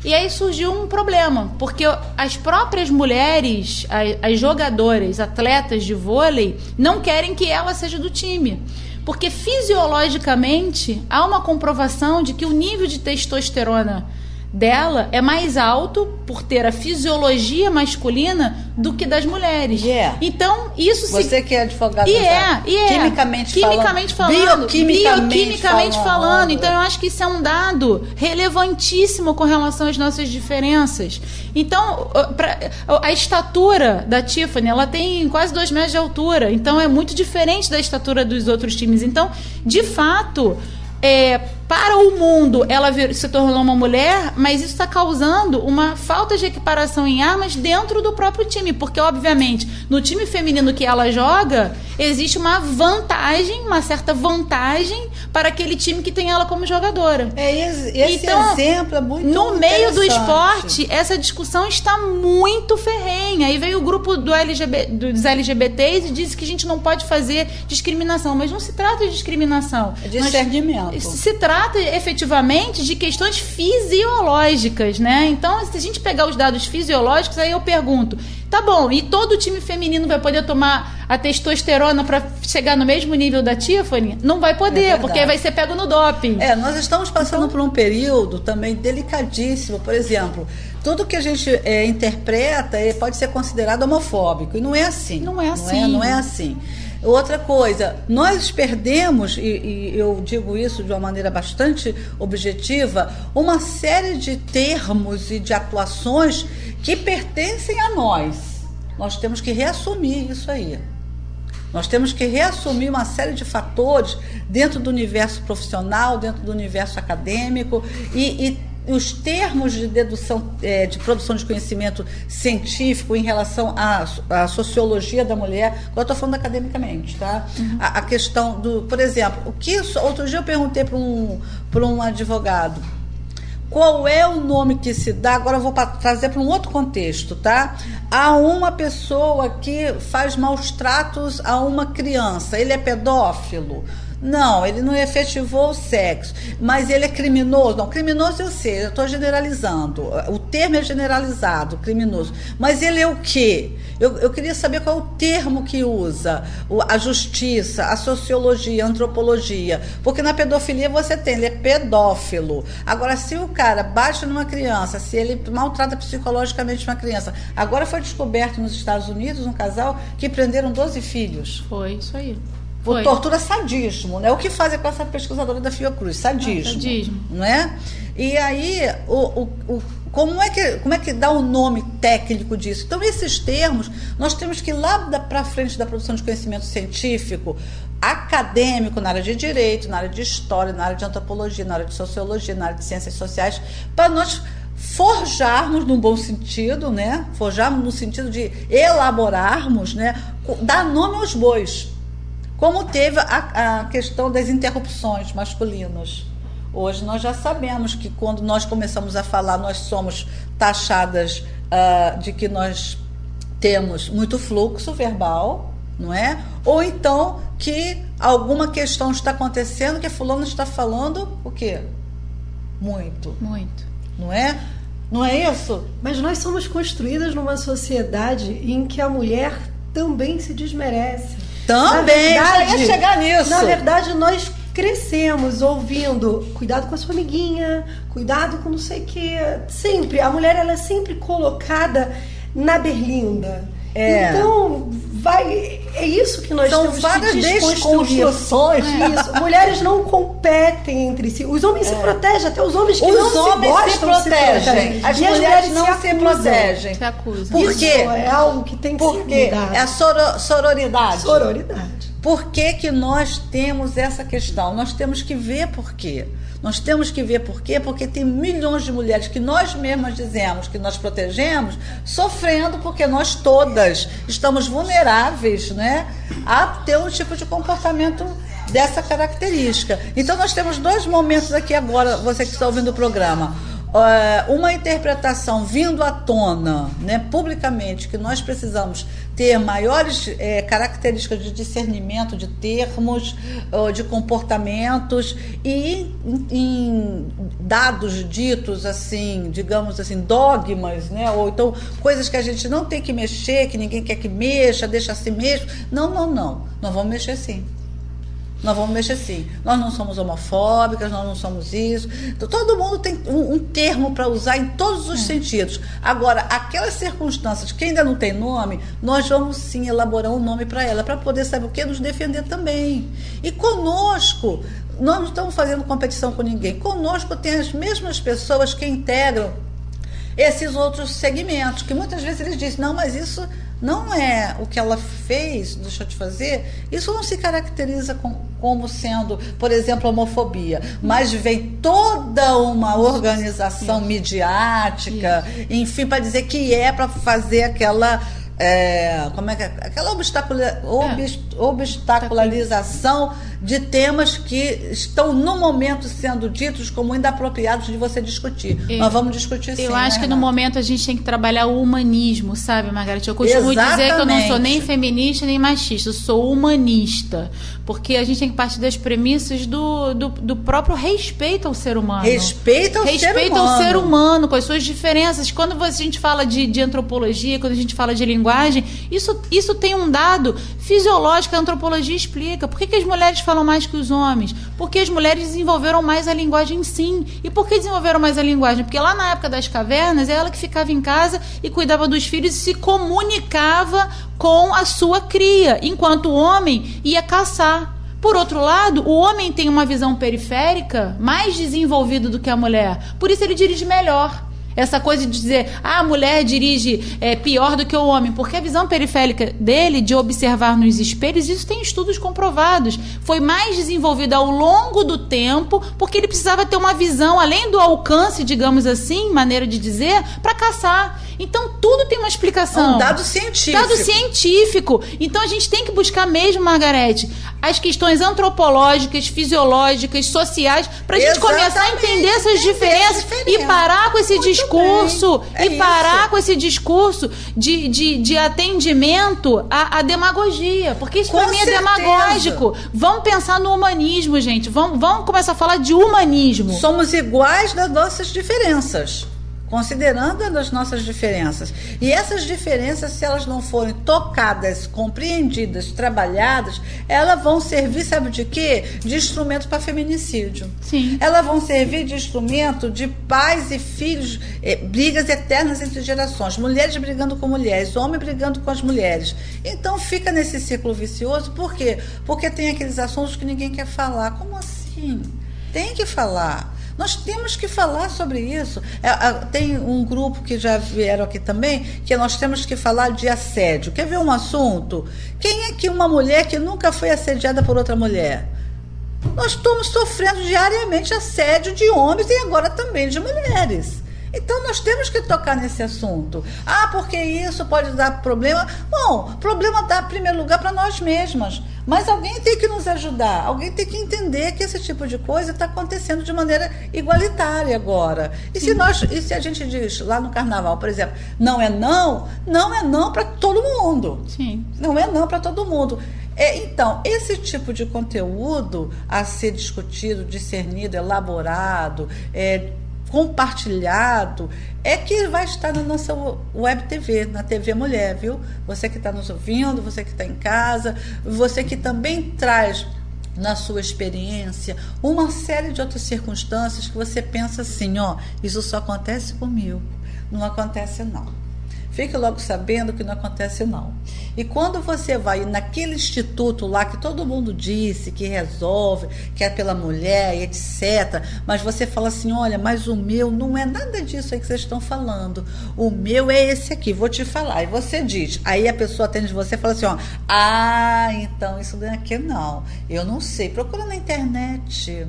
E aí surgiu um problema, porque as próprias mulheres, as jogadoras, atletas de vôlei, não querem que ela seja do time. Porque fisiologicamente há uma comprovação de que o nível de testosterona dela é mais alto por ter a fisiologia masculina do que das mulheres. Então, isso Você que é advogada, quimicamente falando, bioquimicamente falando. Então, eu acho que isso é um dado relevantíssimo com relação às nossas diferenças. Então, a estatura da Tiffany, ela tem quase 2 metros de altura. Então, é muito diferente da estatura dos outros times. Então, de fato, para o mundo ela se tornou uma mulher, mas isso está causando uma falta de equiparação em armas dentro do próprio time, porque obviamente no time feminino que ela joga existe uma vantagem, uma certa vantagem para aquele time que tem ela como jogadora. Esse então, exemplo é muito no meio do interessante. esporte, essa discussão está muito ferrenha. Aí veio o grupo dos LGBTs e disse que a gente não pode fazer discriminação, mas não se trata de discriminação. É discernimento. Se trata efetivamente de questões fisiológicas, né? Então, se a gente pegar os dados fisiológicos, aí eu pergunto, tá bom, e todo time feminino vai poder tomar a testosterona para chegar no mesmo nível da Tiffany? Não vai poder, porque vai ser pego no doping. Nós estamos passando por um período também delicadíssimo. Por exemplo, tudo que a gente interpreta pode ser considerado homofóbico, e não é assim. Não é assim. Não é assim. Outra coisa, nós perdemos, e eu digo isso de uma maneira bastante objetiva, uma série de termos e de atuações que pertencem a nós. Nós temos que reassumir isso aí. Nós temos que reassumir uma série de fatores dentro do universo profissional, dentro do universo acadêmico, e os termos de dedução, de produção de conhecimento científico em relação à sociologia da mulher. Agora eu estou falando academicamente, tá? Uhum. A questão do, por exemplo, outro dia eu perguntei para um advogado qual é o nome que se dá, agora eu vou trazer para um outro contexto, tá? Há uma pessoa que faz maus tratos a uma criança, ele é pedófilo? Não, ele não efetivou o sexo, mas ele é criminoso. Não, criminoso eu sei, eu estou generalizando. O termo é generalizado, criminoso. Mas ele é o quê? Eu queria saber qual é o termo que usa. A justiça, a sociologia, a antropologia. Porque na pedofilia você tem, ele é pedófilo. Agora, se o cara bate numa criança, se ele maltrata psicologicamente uma criança. Agora foi descoberto nos Estados Unidos um casal que prenderam 12 filhos. Foi isso aí. Por tortura, sadismo, né? O que fazem com essa pesquisadora da Fiocruz? Sadismo. Sadismo. Não é? E aí, como é que dá o nome técnico disso? Então, esses termos, nós temos que ir lá para frente da produção de conhecimento científico, acadêmico, na área de direito, na área de história, na área de antropologia, na área de sociologia, na área de ciências sociais, para nós forjarmos, num bom sentido, né? Forjarmos no sentido de elaborarmos, né? Dar nome aos bois. Como teve a questão das interrupções masculinas. Hoje nós já sabemos que quando nós começamos a falar, nós somos taxadas de que nós temos muito fluxo verbal, não é? Ou então que alguma questão está acontecendo que fulano está falando o quê? Muito. Muito. Não é? Não é isso? Mas nós somos construídas numa sociedade em que a mulher também se desmerece. Também, já ia chegar nisso. Na verdade, nós crescemos ouvindo cuidado com a sua amiguinha, cuidado com não sei o que. Sempre, a mulher ela é sempre colocada na berlinda. Então, é isso que nós temos que desconstruir. Isso. Mulheres não competem entre si. Os homens se protegem, até os homens que não se gostam se protegem. As mulheres não se protegem. Se acusam. Por quê? Isso é algo que tem que ser mudado. É a sororidade. Sororidade. Por que nós temos essa questão? Nós temos que ver por quê. Nós temos que ver por quê, porque tem milhões de mulheres que nós mesmas dizemos que nós protegemos, sofrendo porque nós todas estamos vulneráveis, né, a ter um tipo de comportamento dessa característica. Então nós temos dois momentos aqui agora, você que está ouvindo o programa. Uma interpretação vindo à tona, né, publicamente, que nós precisamos ter maiores características de discernimento de termos, de comportamentos e em dados ditos assim, digamos assim, dogmas, né, ou então coisas que a gente não tem que mexer, que ninguém quer que mexa, deixa assim mesmo. Não, nós vamos mexer sim. Nós vamos mexer sim. Nós não somos homofóbicas, nós não somos isso. Então, todo mundo tem um termo para usar em todos os sentidos. Agora, aquelas circunstâncias que ainda não tem nome, nós vamos sim elaborar um nome para ela, para poder, sabe o quê? Nos defender também. E conosco, nós não estamos fazendo competição com ninguém. Conosco tem as mesmas pessoas que integram esses outros segmentos, que muitas vezes eles dizem, não, mas isso não é o que ela fez, deixa eu te fazer, isso não se caracteriza como sendo, por exemplo, homofobia, mas vem toda uma organização midiática, enfim, para dizer que é para fazer aquela aquela obstacularização de temas que estão no momento sendo ditos como inapropriados de você discutir. Nós vamos discutir sim. Eu acho que no momento a gente tem que trabalhar o humanismo, sabe, Margarete? Eu costumo dizer que eu não sou nem feminista nem machista, eu sou humanista, porque a gente tem que partir das premissas do próprio respeito ao ser humano. Respeito ao ser humano, com as suas diferenças. Quando a gente fala de antropologia, quando a gente fala de linguagem, isso tem um dado fisiológico, a antropologia explica. Por que as mulheres falam mais que os homens? Porque as mulheres desenvolveram mais a linguagem, sim. E por que desenvolveram mais a linguagem? Porque lá na época das cavernas, é ela que ficava em casa e cuidava dos filhos e se comunicava com a sua cria, enquanto o homem ia caçar. Por outro lado, o homem tem uma visão periférica mais desenvolvida do que a mulher. Por isso ele dirige melhor. Essa coisa de dizer, a mulher dirige pior do que o homem, porque a visão periférica dele, de observar nos espelhos, isso tem estudos comprovados, foi mais desenvolvida ao longo do tempo, porque ele precisava ter uma visão, além do alcance, digamos assim, maneira de dizer, para caçar. Então, tudo tem uma explicação. Um dado científico. Dado científico. Então, a gente tem que buscar mesmo, Margarete, as questões antropológicas, fisiológicas, sociais, para a gente começar a entender essas diferenças e parar com esse discurso, com esse discurso de atendimento à demagogia, porque isso para mim é demagógico. Vamos pensar no humanismo, gente. Vamos começar a falar de humanismo. Somos iguais nas nossas diferenças, considerando as nossas diferenças. E essas diferenças, se elas não forem tocadas, compreendidas, trabalhadas, elas vão servir, sabe de quê? De instrumento para feminicídio. Sim. Elas vão servir de instrumento de pais e filhos, brigas eternas entre gerações, mulheres brigando com mulheres, homens brigando com as mulheres. Então fica nesse ciclo vicioso. Por quê? Porque tem aqueles assuntos que ninguém quer falar. Como assim? Tem que falar. Nós temos que falar sobre isso. Tem um grupo que já vieram aqui também, que nós temos que falar de assédio. Quer ver um assunto? Quem é que uma mulher que nunca foi assediada por outra mulher? Nós estamos sofrendo diariamente assédio de homens e agora também de mulheres. Então, nós temos que tocar nesse assunto. Porque isso pode dar problema. Bom, problema dá, em primeiro lugar, para nós mesmas. Mas alguém tem que nos ajudar. Alguém tem que entender que esse tipo de coisa está acontecendo de maneira igualitária agora. E se a gente diz lá no carnaval, por exemplo, não é não para todo mundo. Sim. Não é não para todo mundo. Então, esse tipo de conteúdo a ser discutido, discernido, elaborado, compartilhado, é que vai estar na nossa web TV, na TV Mulher, viu? Você que está nos ouvindo, você que está em casa, você que também traz na sua experiência uma série de outras circunstâncias que você pensa assim, isso só acontece comigo, não acontece não. Fique logo sabendo que não acontece não. E quando você vai naquele instituto lá que todo mundo disse que resolve, que é pela mulher, etc. Mas você fala assim, olha, mas o meu não é nada disso aí que vocês estão falando. O meu é esse aqui, vou te falar. E você diz, aí a pessoa atende você e fala assim, então isso daqui não. Eu não sei, procura na internet.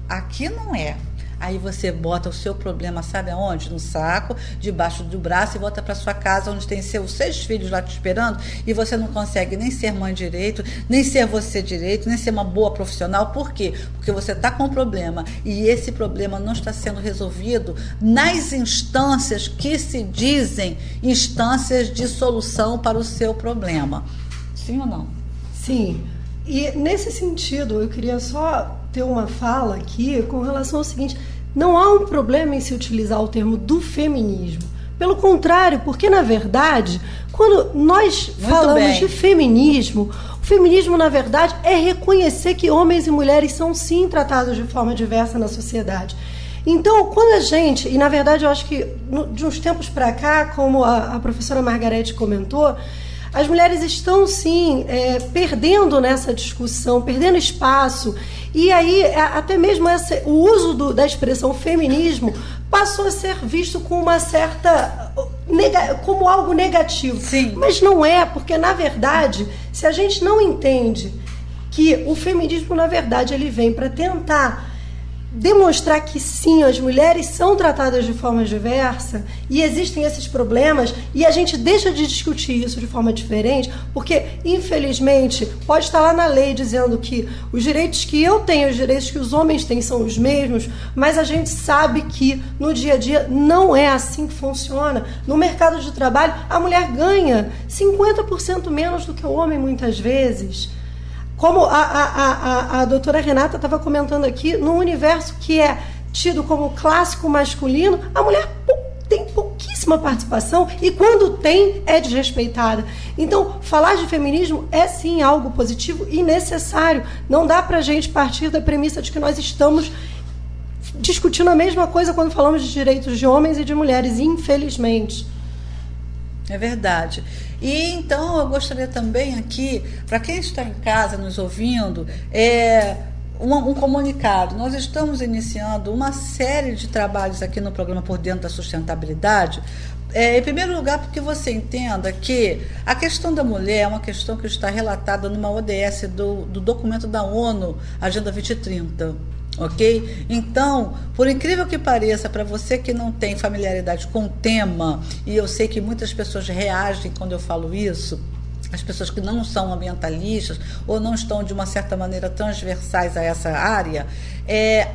Aqui não é. Aí você bota o seu problema, sabe aonde? No saco, debaixo do braço e volta para sua casa, onde tem seus 6 filhos lá te esperando e você não consegue nem ser mãe direito, nem ser você direito, nem ser uma boa profissional. Por quê? Porque você está com um problema e esse problema não está sendo resolvido nas instâncias que se dizem instâncias de solução para o seu problema. Sim ou não? Sim. E nesse sentido, eu queria só ter uma fala aqui com relação ao seguinte: não há um problema em se utilizar o termo do feminismo. Pelo contrário, porque na verdade, quando nós falamos de feminismo, o feminismo na verdade é reconhecer que homens e mulheres são sim tratados de forma diversa na sociedade. Então, quando a gente, e na verdade eu acho que de uns tempos para cá, como a professora Margarete comentou, as mulheres estão, sim, perdendo nessa discussão, perdendo espaço. E aí, até mesmo o uso da expressão feminismo passou a ser visto com uma certa como algo negativo. Sim. Mas não é, porque na verdade, se a gente não entende que o feminismo, na verdade, ele vem para tentar demonstrar que sim, as mulheres são tratadas de forma diversa e existem esses problemas, e a gente deixa de discutir isso de forma diferente, porque infelizmente pode estar lá na lei dizendo que os direitos que eu tenho, os direitos que os homens têm são os mesmos, mas a gente sabe que no dia a dia não é assim que funciona. No mercado de trabalho, a mulher ganha 50% menos do que o homem muitas vezes. Como a doutora Renata estava comentando aqui, no universo que é tido como clássico masculino, a mulher tem pouquíssima participação e quando tem, é desrespeitada. Então, falar de feminismo é sim algo positivo e necessário. Não dá para a gente partir da premissa de que nós estamos discutindo a mesma coisa quando falamos de direitos de homens e de mulheres, infelizmente. É verdade. E então eu gostaria também aqui, para quem está em casa nos ouvindo, um comunicado. Nós estamos iniciando uma série de trabalhos aqui no programa Por Dentro da Sustentabilidade. Em primeiro lugar, porque você entenda que a questão da mulher é uma questão que está relatada numa ODS do documento da ONU, Agenda 2030. Ok? Então, por incrível que pareça, para você que não tem familiaridade com o tema, e eu sei que muitas pessoas reagem quando eu falo isso, as pessoas que não são ambientalistas ou não estão de uma certa maneira transversais a essa área,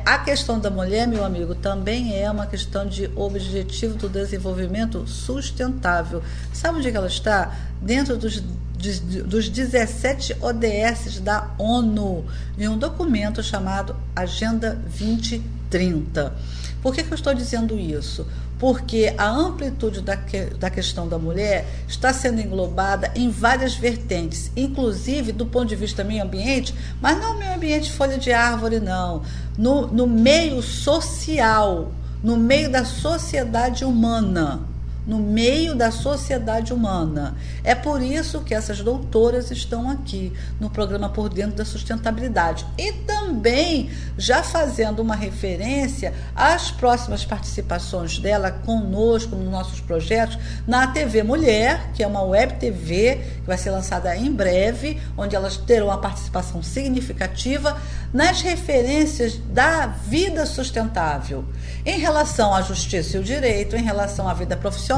a questão da mulher, meu amigo, também é uma questão de objetivo do desenvolvimento sustentável. Sabe onde é que ela está? Dentro dos 17 ODS da ONU, em um documento chamado Agenda 2030. Por que eu estou dizendo isso? Porque a amplitude da questão da mulher está sendo englobada em várias vertentes, inclusive do ponto de vista meio ambiente, mas não meio ambiente folha de árvore, não. No meio social, no meio da sociedade humana. No meio da sociedade humana. É por isso que essas doutoras estão aqui no programa Por Dentro da Sustentabilidade. E também já fazendo uma referência às próximas participações dela conosco nos nossos projetos na TV Mulher, que é uma web TV que vai ser lançada em breve, onde elas terão uma participação significativa nas referências da vida sustentável, em relação à justiça e o direito, em relação à vida profissional,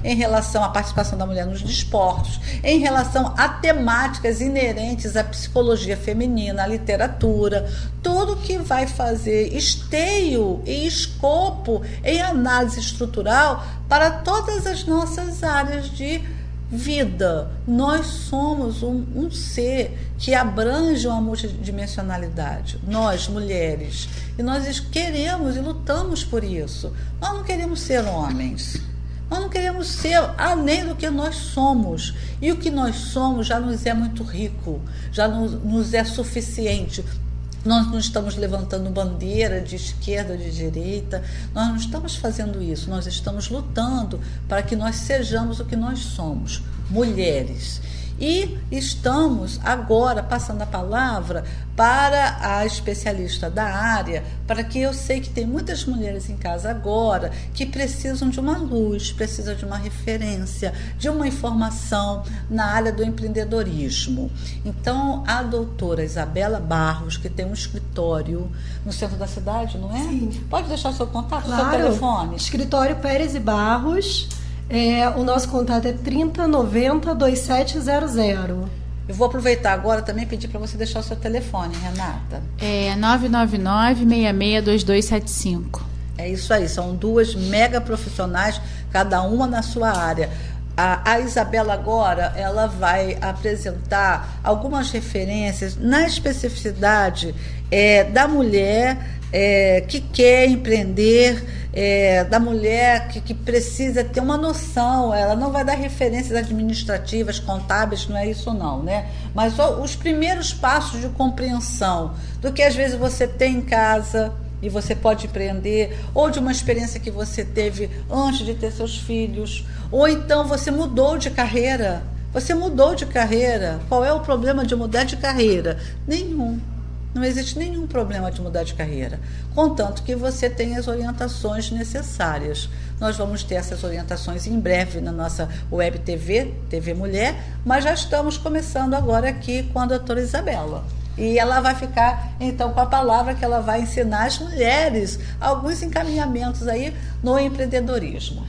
em relação à participação da mulher nos desportos, em relação a temáticas inerentes à psicologia feminina, à literatura, tudo que vai fazer esteio e escopo em análise estrutural para todas as nossas áreas de vida. Nós somos um ser que abrange uma multidimensionalidade, nós, mulheres, e nós queremos e lutamos por isso. Nós não queremos ser homens, nós não queremos ser além do que nós somos, e o que nós somos já nos é muito rico, já nos é suficiente. Nós não estamos levantando bandeira de esquerda ou de direita, nós não estamos fazendo isso, nós estamos lutando para que nós sejamos o que nós somos, mulheres. E estamos agora passando a palavra para a especialista da área, para que eu sei que tem muitas mulheres em casa agora que precisam de uma luz, precisam de uma referência, de uma informação na área do empreendedorismo. Então, a doutora Isabela Barros, que tem um escritório no centro da cidade, não é? Sim. Pode deixar o seu contato, claro. Seu telefone? Escritório Pérez e Barros. O nosso contato é 3090-2700. Eu vou aproveitar agora também e pedir para você deixar o seu telefone, Renata. 999-662275. É isso aí, são duas mega profissionais, cada uma na sua área. A Isabela agora, ela vai apresentar algumas referências na especificidade da mulher que quer empreender, da mulher que precisa ter uma noção. Ela não vai dar referências administrativas, contábeis, não é isso não, né? Mas os primeiros passos de compreensão do que às vezes você tem em casa e você pode empreender, ou de uma experiência que você teve antes de ter seus filhos, ou então você mudou de carreira. Você mudou de carreira. Qual é o problema de mudar de carreira? Nenhum. Não existe nenhum problema de mudar de carreira, contanto que você tenha as orientações necessárias. Nós vamos ter essas orientações em breve na nossa Web TV, TV Mulher, mas já estamos começando agora aqui com a doutora Isabela. E ela vai ficar, então, com a palavra que ela vai ensinar às mulheres alguns encaminhamentos aí no empreendedorismo.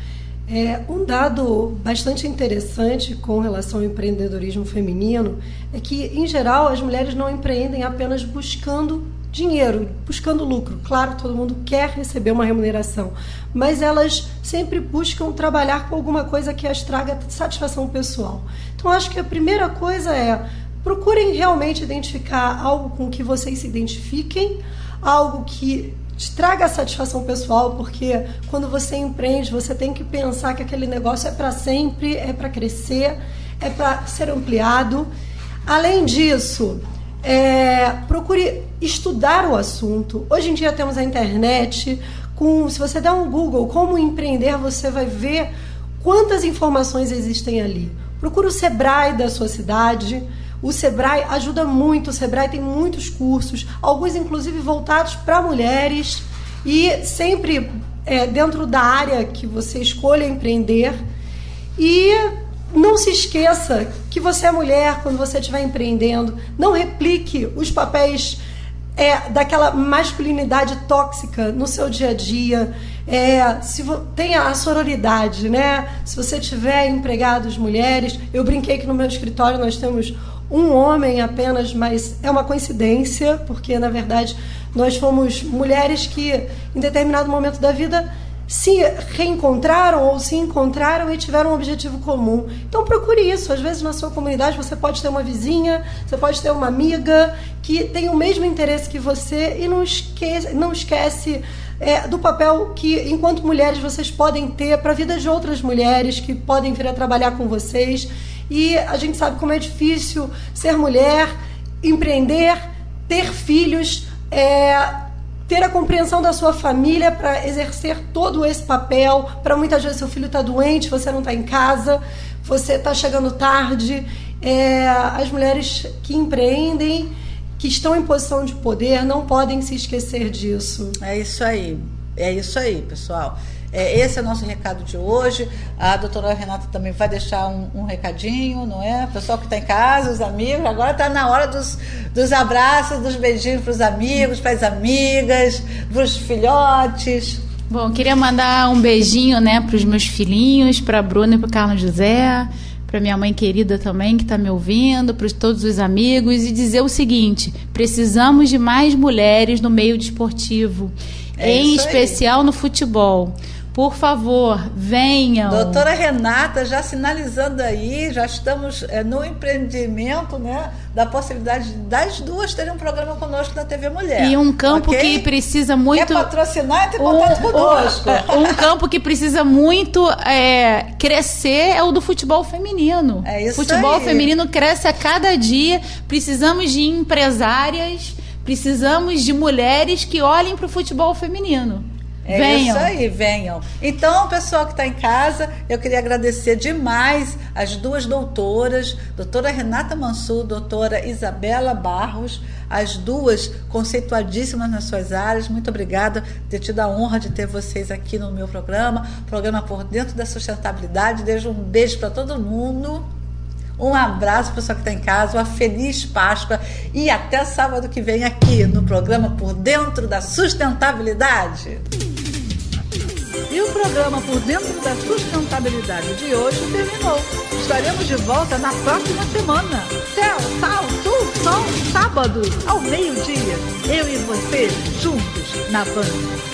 Um dado bastante interessante com relação ao empreendedorismo feminino é que, em geral, as mulheres não empreendem apenas buscando dinheiro, buscando lucro. Claro, todo mundo quer receber uma remuneração, mas elas sempre buscam trabalhar com alguma coisa que as traga satisfação pessoal. Então, acho que a primeira coisa é: procurem realmente identificar algo com que vocês se identifiquem, algo que te traga satisfação pessoal, porque quando você empreende, você tem que pensar que aquele negócio é para sempre, é para crescer, é para ser ampliado. Além disso, procure estudar o assunto. Hoje em dia temos a internet, se você der um Google, como empreender, você vai ver quantas informações existem ali. Procure o Sebrae da sua cidade. O Sebrae ajuda muito, o Sebrae tem muitos cursos, alguns inclusive voltados para mulheres, e sempre dentro da área que você escolha empreender. E não se esqueça que você é mulher quando você estiver empreendendo. Não replique os papéis daquela masculinidade tóxica no seu dia a dia. Tenha a sororidade, né? Se você tiver empregados mulheres, eu brinquei que no meu escritório nós temos um homem apenas, mas é uma coincidência, porque na verdade nós fomos mulheres que em determinado momento da vida se reencontraram ou se encontraram e tiveram um objetivo comum. Então procure isso. Às vezes na sua comunidade você pode ter uma vizinha, você pode ter uma amiga que tem o mesmo interesse que você, e não esquece do papel que, enquanto mulheres, vocês podem ter para a vida de outras mulheres que podem vir a trabalhar com vocês. E a gente sabe como é difícil ser mulher, empreender, ter filhos, ter a compreensão da sua família para exercer todo esse papel. Para muitas vezes seu filho está doente, você não está em casa, você está chegando tarde. As mulheres que empreendem, que estão em posição de poder, não podem se esquecer disso. É isso aí, pessoal. Esse é o nosso recado de hoje. A doutora Renata também vai deixar um recadinho, não é? O pessoal que está em casa, os amigos, agora está na hora dos abraços, dos beijinhos para os amigos, para as amigas, para os filhotes. Bom, queria mandar um beijinho, né, para os meus filhinhos, para a Bruna e para o Carlos José, para minha mãe querida também, que está me ouvindo, para todos os amigos, e dizer o seguinte: precisamos de mais mulheres no meio desportivo, em especial no futebol. Por favor, venham. Doutora Renata já sinalizando aí, já estamos no empreendimento, né, da possibilidade das duas terem um programa conosco na TV Mulher. E um campo que precisa muito... Quer patrocinar? Entre em contato conosco. Um campo que precisa muito crescer é o do futebol feminino. É isso futebol aí. feminino cresce a cada dia. Precisamos de empresárias, precisamos de mulheres que olhem para o futebol feminino. Venham. Isso aí, venham. Então, pessoal que está em casa, eu queria agradecer demais as duas doutoras, doutora Renata Mansur, doutora Isabela Barros, as duas conceituadíssimas nas suas áreas. Muito obrigada por ter tido a honra de ter vocês aqui no meu programa Por Dentro da Sustentabilidade. Deixo um beijo para todo mundo. Um abraço, pessoal que está em casa, uma feliz Páscoa e até sábado que vem aqui no programa Por Dentro da Sustentabilidade. E o programa Por Dentro da Sustentabilidade de hoje terminou. Estaremos de volta na próxima semana. Céu, sal, sul, sol, sábado, ao meio-dia. Eu e você, juntos, na Band.